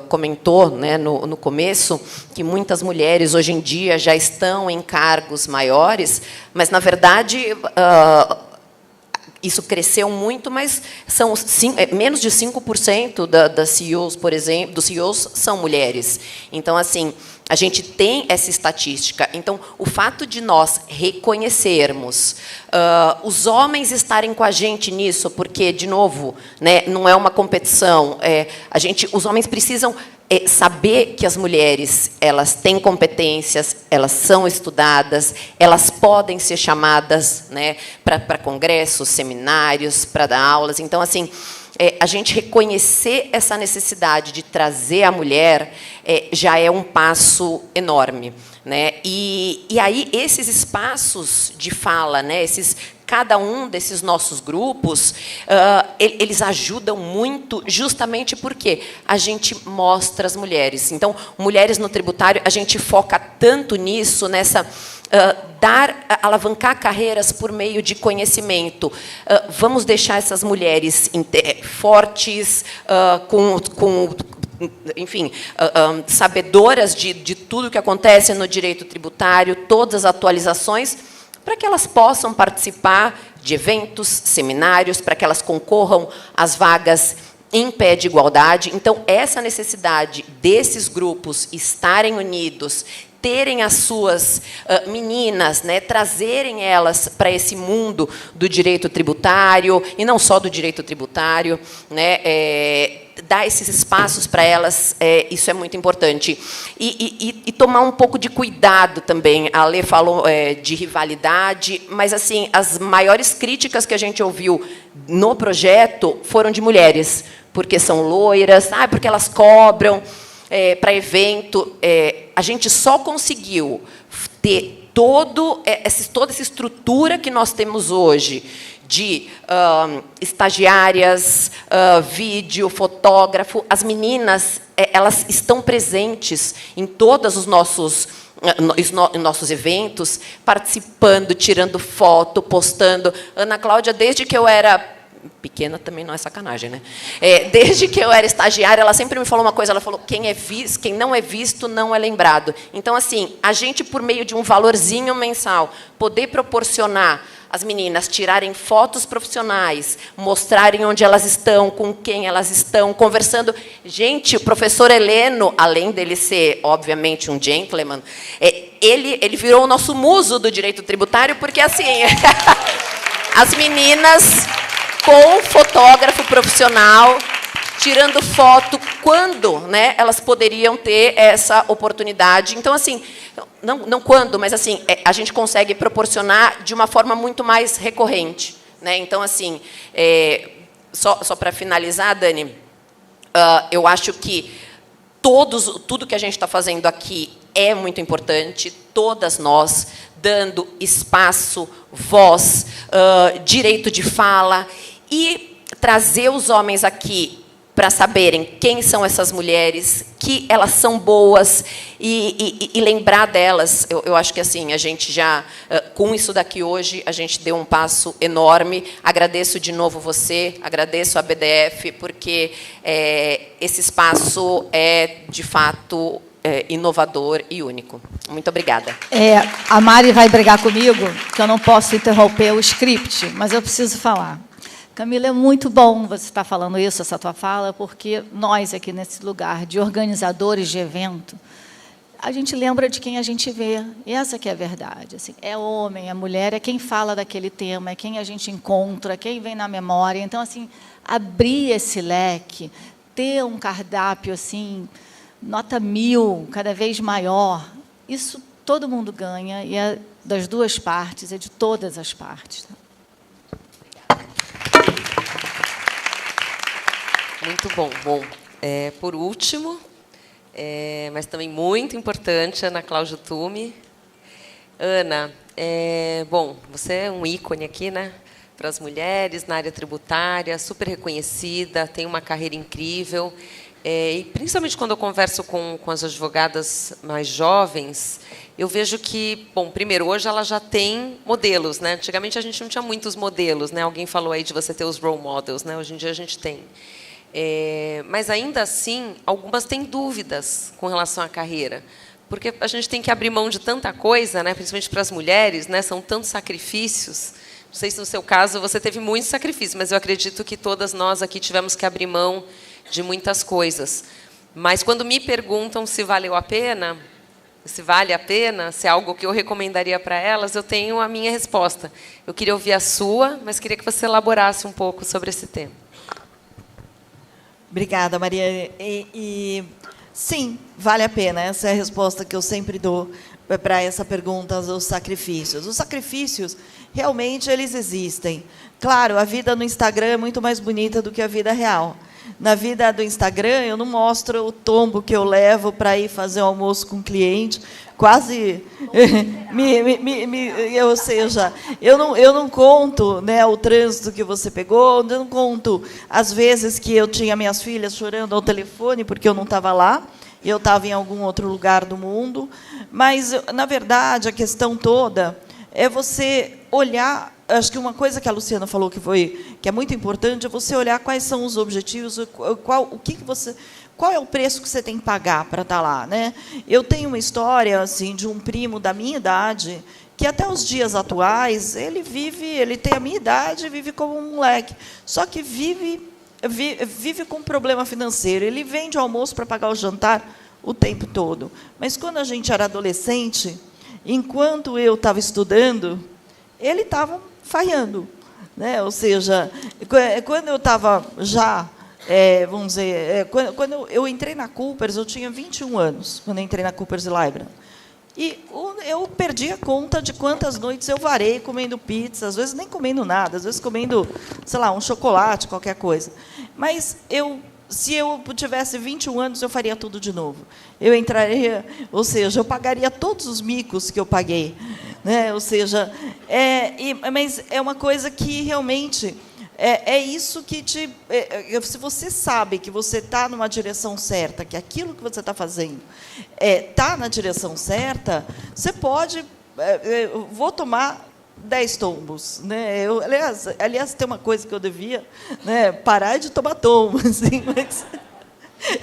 comentou, né, no começo, que muitas mulheres, hoje em dia, já estão em cargos maiores, mas, na verdade, isso cresceu muito, mas são menos de 5% das CEOs, por exemplo, dos CEOs são mulheres. Então, assim, a gente tem essa estatística. Então, o fato de nós reconhecermos os homens estarem com a gente nisso, porque, de novo, né, não é uma competição. Os homens precisam saber que as mulheres, elas têm competências, elas são estudadas, elas podem ser chamadas, né, para congressos, seminários, para dar aulas. Então, assim, a gente reconhecer essa necessidade de trazer a mulher já é um passo enorme. Né? E aí, esses espaços de fala, né, cada um desses nossos grupos, eles ajudam muito, justamente porque a gente mostra as mulheres. Então, mulheres no tributário, a gente foca tanto nisso, nessa alavancar carreiras por meio de conhecimento. Vamos deixar essas mulheres fortes, enfim, sabedoras de tudo que acontece no direito tributário, todas as atualizações, para que elas possam participar de eventos, seminários, para que elas concorram às vagas em pé de igualdade. Então, essa necessidade desses grupos estarem unidos, terem as suas meninas, né, trazerem elas para esse mundo do direito tributário, e não só do direito tributário, né, dar esses espaços para elas, isso é muito importante. E tomar um pouco de cuidado também. A Lê falou de rivalidade, mas assim, as maiores críticas que a gente ouviu no projeto foram de mulheres, porque são loiras, porque elas cobram para evento. A gente só conseguiu ter toda essa estrutura que nós temos hoje, de estagiárias, vídeo, fotógrafo. As meninas, elas estão presentes em todos os nossos eventos, participando, tirando foto, postando. Ana Cláudia, desde que eu era pequena, também não é sacanagem, né? Desde que eu era estagiária, ela sempre me falou uma coisa, ela falou, quem não é visto não é lembrado. Então, assim, a gente, por meio de um valorzinho mensal, poder proporcionar as meninas tirarem fotos profissionais, mostrarem onde elas estão, com quem elas estão, conversando. Gente, o professor Heleno, além dele ser, obviamente, um gentleman, ele virou o nosso muso do direito tributário, porque, assim, as meninas com fotógrafo profissional, tirando foto, quando, né, elas poderiam ter essa oportunidade. Então, assim, não quando, mas assim, a gente consegue proporcionar de uma forma muito mais recorrente, né? Então, assim, só para finalizar, Dani, eu acho que tudo que a gente está fazendo aqui é muito importante, todas nós, dando espaço, voz, direito de fala, e trazer os homens aqui para saberem quem são essas mulheres, que elas são boas, e lembrar delas. Eu acho que, assim, a gente já, com isso daqui hoje, a gente deu um passo enorme. Agradeço de novo você, agradeço a BDF, porque esse espaço é, de fato, inovador e único. Muito obrigada. A Mari vai brigar comigo, que eu não posso interromper o script, mas eu preciso falar. Camila, é muito bom você estar falando isso, essa tua fala, porque nós, aqui nesse lugar de organizadores de evento, a gente lembra de quem a gente vê. E essa que é a verdade. Assim, é homem, é mulher, é quem fala daquele tema, é quem a gente encontra, quem vem na memória. Então, assim, abrir esse leque, ter um cardápio, assim, nota 1000, cada vez maior, isso todo mundo ganha, e é das duas partes, é de todas as partes. Muito bom. Bom, por último, mas também muito importante, Ana Cláudia Tume. Ana, bom, você é um ícone aqui, né, para as mulheres na área tributária, super reconhecida, tem uma carreira incrível. E principalmente quando eu converso com as advogadas mais jovens, eu vejo que, bom, primeiro, hoje ela já tem modelos, né? Antigamente a gente não tinha muitos modelos, né? Alguém falou aí de você ter os role models, né? Hoje em dia a gente tem. Mas ainda assim, algumas têm dúvidas com relação à carreira, porque a gente tem que abrir mão de tanta coisa, né? Principalmente para as mulheres, né? São tantos sacrifícios. Não sei se no seu caso você teve muitos sacrifícios, mas eu acredito que todas nós aqui tivemos que abrir mão de muitas coisas. Mas quando me perguntam se valeu a pena, se vale a pena, se é algo que eu recomendaria para elas, eu tenho a minha resposta. Eu queria ouvir a sua, mas queria que você elaborasse um pouco sobre esse tema. Obrigada, Maria. Sim, vale a pena. Essa é a resposta que eu sempre dou para essa pergunta dos sacrifícios. Os sacrifícios, realmente, eles existem. Claro, a vida no Instagram é muito mais bonita do que a vida real. Na vida do Instagram, eu não mostro o tombo que eu levo para ir fazer um almoço com um cliente, quase... ou seja, eu não conto, né, o trânsito que você pegou, eu não conto as vezes que eu tinha minhas filhas chorando ao telefone porque eu não estava lá. eu estava em algum outro lugar do mundo. Mas, na verdade, a questão toda é você olhar. Acho que uma coisa que a Luciana falou que é muito importante é você olhar quais são os objetivos, qual é o preço que você tem que pagar para estar lá, né? Eu tenho uma história assim de um primo da minha idade que até os dias atuais ele tem a minha idade, vive como um moleque, só que vive com um problema financeiro. Ele vende o almoço para pagar o jantar o tempo todo. Mas quando a gente era adolescente, enquanto eu estava estudando, ele estava farreando, né? Ou seja, quando eu estava já, vamos dizer, quando eu entrei na Coopers, eu tinha 21 anos, quando eu entrei na Coopers Lybrand. E eu perdi a conta de quantas noites eu varei comendo pizza, às vezes nem comendo nada, às vezes comendo, sei lá, um chocolate, qualquer coisa. Mas se eu tivesse 21 anos, eu faria tudo de novo. Eu entraria, ou seja, eu pagaria todos os micos que eu paguei, né? Ou seja, mas é uma coisa que realmente é isso que se você sabe que você está numa direção certa, que aquilo que você está fazendo está na direção certa, você pode, vou tomar 10 tombos, né? Aliás, tem uma coisa que eu devia, né, parar de tomar tombo, assim, mas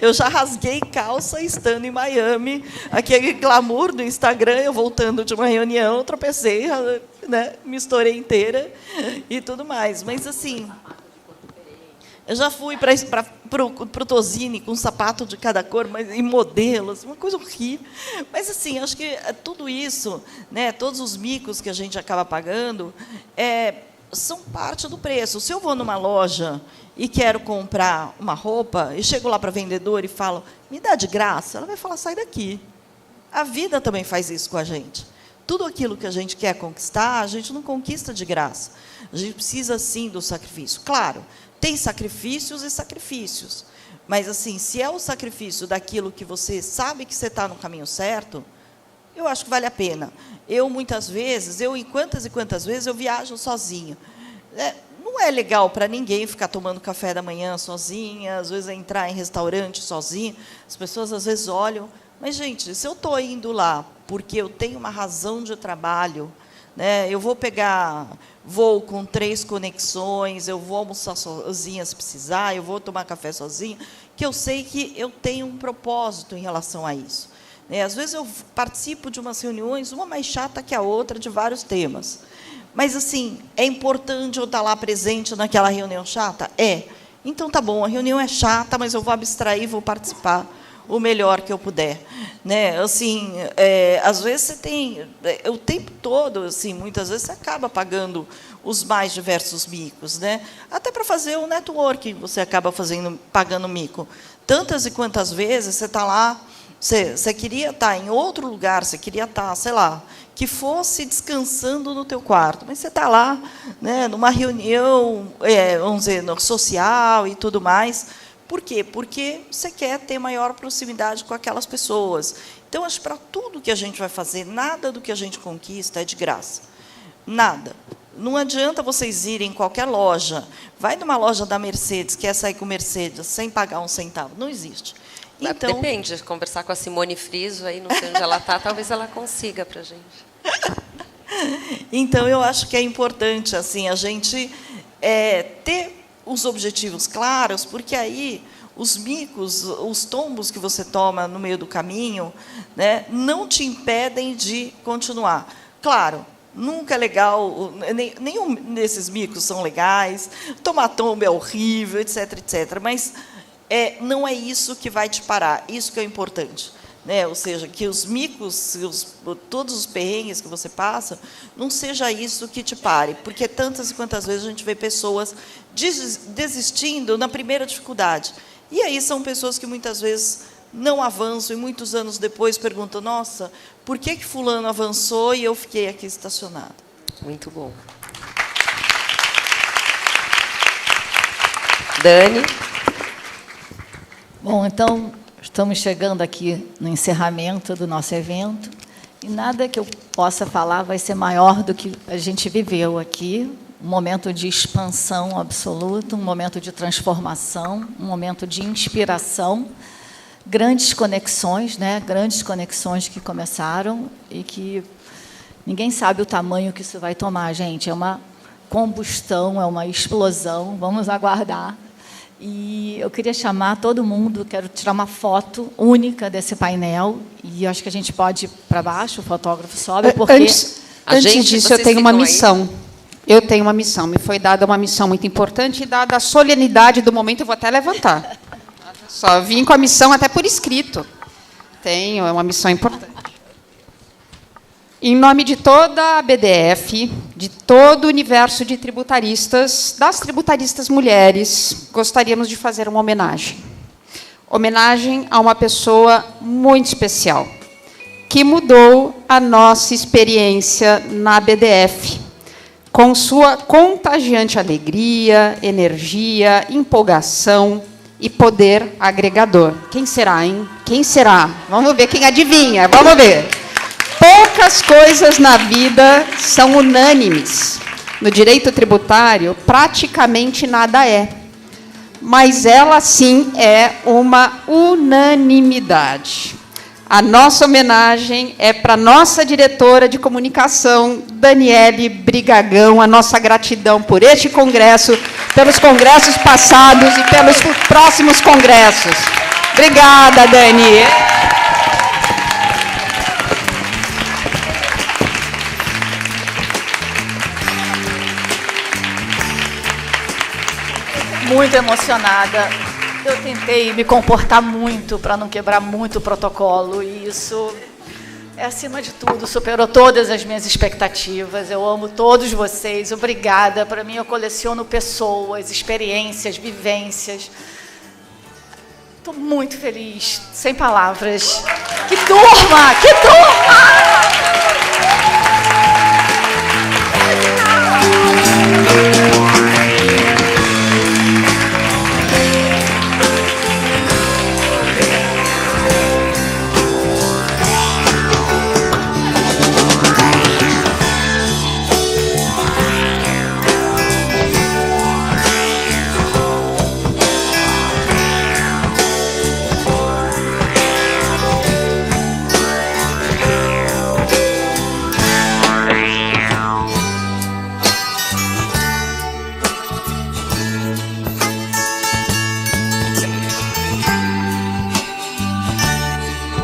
eu já rasguei calça estando em Miami, aquele glamour do Instagram, eu voltando de uma reunião, eu tropecei, né, me estourei inteira e tudo mais. Mas, assim, eu já fui para o Tosini com um sapato de cada cor, mas em modelos, uma coisa horrível. Mas, assim, acho que tudo isso, né, todos os micos que a gente acaba pagando, são parte do preço. Se eu vou numa loja e quero comprar uma roupa, e chego lá para a vendedora e falo, me dá de graça, ela vai falar, sai daqui. A vida também faz isso com a gente. Tudo aquilo que a gente quer conquistar, a gente não conquista de graça. A gente precisa, sim, do sacrifício. Claro, tem sacrifícios e sacrifícios. Mas, assim, se é o sacrifício daquilo que você sabe que você está no caminho certo, eu acho que vale a pena. Muitas vezes, e quantas vezes eu viajo sozinha. Não é legal para ninguém ficar tomando café da manhã sozinha, às vezes entrar em restaurante sozinha. As pessoas, às vezes, olham. Mas, gente, se eu estou indo lá porque eu tenho uma razão de trabalho, né, eu vou pegar voo com 3 conexões, eu vou almoçar sozinha se precisar, eu vou tomar café sozinha, que eu sei que eu tenho um propósito em relação a isso. Às vezes eu participo de umas reuniões, uma mais chata que a outra, de vários temas. Mas, assim, é importante eu estar lá presente naquela reunião chata? Então, tá bom, a reunião é chata, mas eu vou abstrair, vou participar o melhor que eu puder, né? Assim, às vezes você tem o tempo todo, assim, muitas vezes você acaba pagando os mais diversos micos, né? Até para fazer o networking você acaba pagando mico. Tantas e quantas vezes você está lá, você queria estar em outro lugar, você queria estar, sei lá, que fosse descansando no teu quarto, mas você está lá, né, numa reunião, vamos dizer, social e tudo mais. Por quê? Porque você quer ter maior proximidade com aquelas pessoas. Então, acho que para tudo que a gente vai fazer, nada do que a gente conquista é de graça. Nada. Não adianta vocês irem em qualquer loja. Vai numa loja da Mercedes, quer sair com Mercedes, sem pagar um centavo. Não existe. Então, depende, conversar com a Simone Friso, aí não sei onde ela está, talvez ela consiga para a gente. Então, eu acho que é importante assim, a gente ter os objetivos claros, porque aí os micos, os tombos que você toma no meio do caminho, né, não te impedem de continuar. Claro, nunca é legal, nenhum desses micos são legais, tomar tombo é horrível, etc., etc., mas não é isso que vai te parar, isso que é importante. Né? Ou seja, que os micos, todos os perrengues que você passa, não seja isso que te pare, porque tantas e quantas vezes a gente vê pessoas desistindo na primeira dificuldade. E aí são pessoas que muitas vezes não avançam, e muitos anos depois perguntam, nossa, por que fulano avançou e eu fiquei aqui estacionado? Muito bom. Dani? Bom, então, estamos chegando aqui no encerramento do nosso evento, e nada que eu possa falar vai ser maior do que a gente viveu aqui, um momento de expansão absoluta, um momento de transformação, um momento de inspiração, grandes conexões, né? Grandes conexões que começaram e que ninguém sabe o tamanho que isso vai tomar, gente. É uma combustão, é uma explosão. Vamos aguardar. E eu queria chamar todo mundo, quero tirar uma foto única desse painel, e acho que a gente pode ir para baixo, o fotógrafo sobe, porque... Antes disso, eu tenho uma missão. Eu tenho uma missão. Me foi dada uma missão muito importante, e dada a solenidade do momento, eu vou até levantar. Só vim com a missão até por escrito. Tenho, é uma missão importante. Em nome de toda a BDF, de todo o universo de tributaristas, das tributaristas mulheres, gostaríamos de fazer uma homenagem. Homenagem a uma pessoa muito especial, que mudou a nossa experiência na BDF, com sua contagiante alegria, energia, empolgação e poder agregador. Quem será, hein? Quem será? Vamos ver quem adivinha, vamos ver. Poucas coisas na vida são unânimes. No direito tributário, praticamente nada é. Mas ela, sim, é uma unanimidade. A nossa homenagem é para a nossa diretora de comunicação, Daniele Brigagão, a nossa gratidão por este congresso, pelos congressos passados e pelos próximos congressos. Obrigada, Dani. Muito emocionada. Eu tentei me comportar muito para não quebrar muito o protocolo, e isso, acima de tudo, superou todas as minhas expectativas. Eu amo todos vocês. Obrigada. Para mim, eu coleciono pessoas, experiências, vivências. Estou muito feliz, sem palavras. Que turma! Que turma!